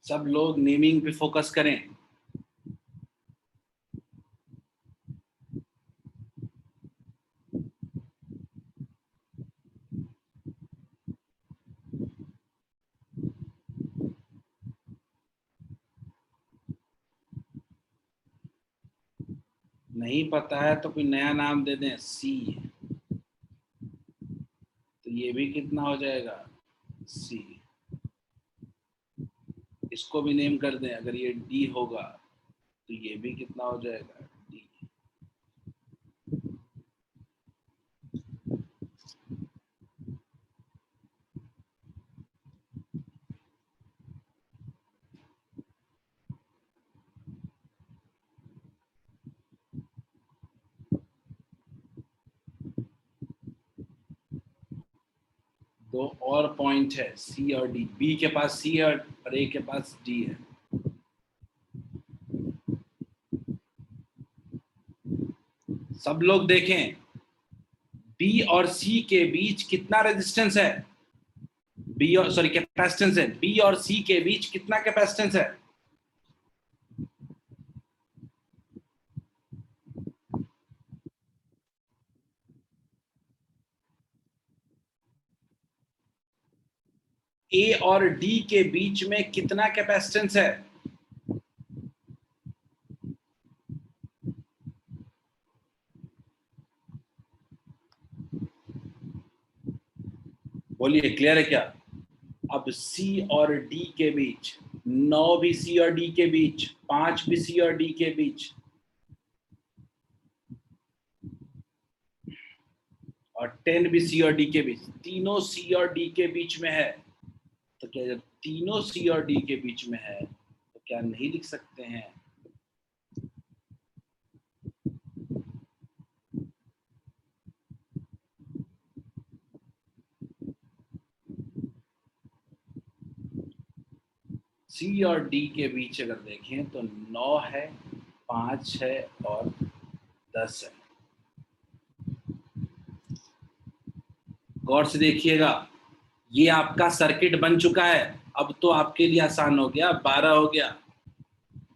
सब लोग नेमिंग पे फोकस करें। नहीं पता है तो कोई नया नाम दे दें, सी, तो ये भी कितना हो जाएगा, सी। इसको भी नेम कर दें, अगर ये डी होगा तो ये भी कितना हो जाएगा, डी। दो और पॉइंट है, सी और डी। बी के पास सी है और ए के पास डी है। सब लोग देखें, बी और सी के बीच कितना रेजिस्टेंस है, बी और सॉरी कैपेसिटेंस है, बी और सी के बीच कितना कैपेसिटेंस है। ए और डी के बीच में कितना कैपेसिटेंस है। बोलिए, क्लियर है क्या। अब सी और डी के बीच, 9 भी सी और डी के बीच, 5 भी सी और डी के बीच, और 10 भी सी और डी के बीच, तीनों सी और डी के बीच में है। तो क्या जब तीनों सी और डी के बीच में है तो क्या नहीं लिख सकते हैं, सी और डी के बीच अगर देखें तो 9 है, 5 है और 10 है। गौर से देखिएगा, ये आपका सर्किट बन चुका है। अब तो आपके लिए आसान हो गया, 12 हो गया,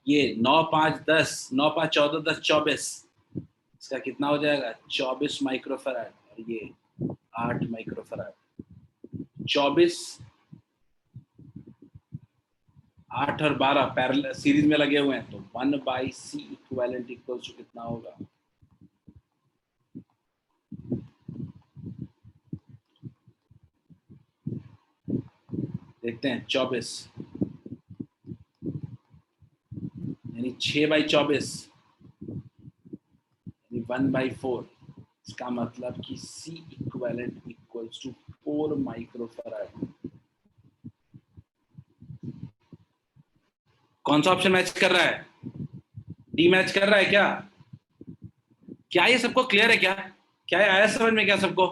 ये 9 5 10, 9 5 14 10 24, इसका कितना हो जाएगा 24 माइक्रोफैराड, और ये 8 माइक्रोफैराड। 24, 8 और 12 पैरेलल सीरीज में लगे हुए हैं, तो 1/C इक्विवेलेंट इक्वल्स टू कितना होगा, देखते हैं। 24 यानी 6/24 यानी 1/4। इसका मतलब कि C equivalent equals to 4 microfarad. कौन सा ऑप्शन मैच कर रहा है, डी मैच कर रहा है क्या। क्या ये सबको क्लियर है क्या, क्या ये आया समझ में, क्या सबको,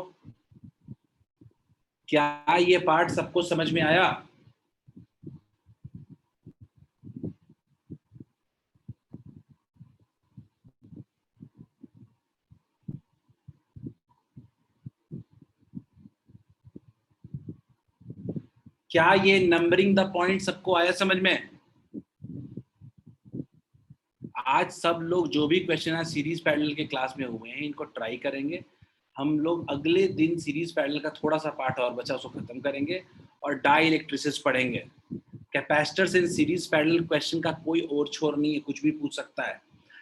क्या ये पार्ट सबको समझ में आया। क्या ये नंबरिंग द पॉइंट सबको आया समझ में। आज सब लोग जो भी क्वेश्चन आज सीरीज पैरेलल के क्लास में हुए हैं इनको ट्राई करेंगे। हम लोग अगले दिन सीरीज पैरेलल का थोड़ा सा पार्ट और बचा उसको खत्म करेंगे और डाई इलेक्ट्रिसिस पढ़ेंगे। Capacitors in series parallel question का कोई और छोर नहीं है, कुछ भी पूछ सकता है,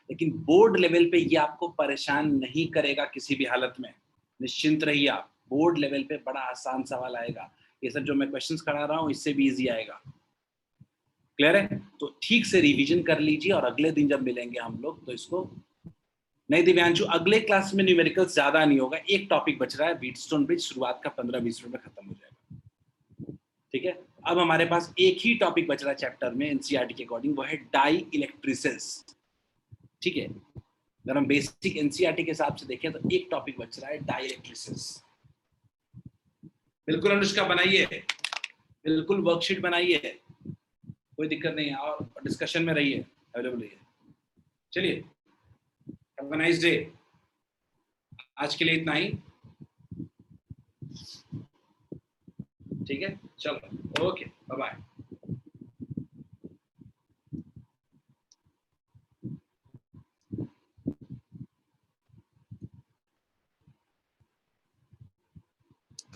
लेकिन बोर्ड लेवल पे ये आपको परेशान नहीं करेगा किसी भी हालत में, निश्चिंत रहिए आप। बोर्ड लेवल पे बड़ा आसान सवाल आएगा, ये सब जो मैं क्वेश्चंस करा रहा हूँ इससे भी इजी आएगा। क्लियर है, तो ठीक से रिवीजन कर लीजिए और अगले दिन जब मिलेंगे हम लोग तो इसको। नहीं दिव्यांशु, अगले क्लास में न्यूमेरिकल्स ज्यादा नहीं होगा, एक टॉपिक बच रहा है व्हीटस्टोन ब्रिज, शुरुआत का 15-20 मिनट में खत्म हो जाएगा। ठीक है, अब हमारे पास एक ही टॉपिक बच रहा है चैप्टर में एनसीईआरटी के अकॉर्डिंग, वो है डाई इलेक्ट्रिसिस। ठीक है, अगर हम बेसिक एनसीईआरटी के हिसाब से देखें तो एक टॉपिक बच रहा है डाई इलेक्ट्रिसिस। बिल्कुल अनुष्का बनाइए, बिल्कुल वर्कशीट बनाइए, कोई दिक्कत नहीं है, और डिस्कशन में रहिए, अवेलेबल रहिए। चलिए, हैव अ नाइस डे। आज के लिए इतना ही, ठीक है, चलो, ओके, बाय बाय।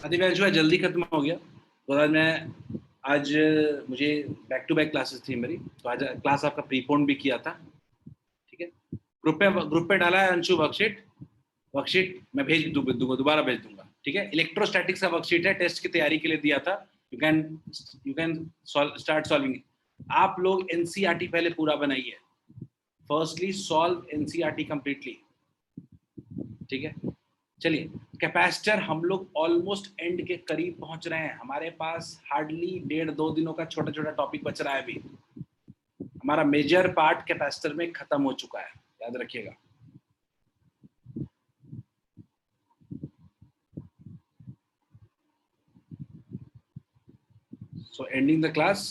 अधिकांश हुआ जल्दी खत्म हो गया। तो आज मुझे बैक टू बैक क्लासेस थी मेरी, तो आज क्लास आपका प्रीपोन भी किया था। ठीक है, ग्रुप पे डाला है अंशु वर्कशीट मैं भेज दूंगा, दोबारा भेज दूंगा। ठीक है, इलेक्ट्रोस्टैटिक्स का वर्कशीट है, टेस्ट की तैयारी के लिए दिया था। You can start solving. आप लोग एनसीईआरटी पहले पूरा बनाइए। Firstly solve NCERT completely. ठीक है, चलिए कैपेसिटर हम लोग ऑलमोस्ट एंड के करीब पहुंच रहे हैं। हमारे पास हार्डली 1.5-2 दिनों का छोटा छोटा टॉपिक बच रहा है अभी। हमारा मेजर पार्ट कैपेसिटर में खत्म हो चुका है, याद रखिएगा। So ending the class.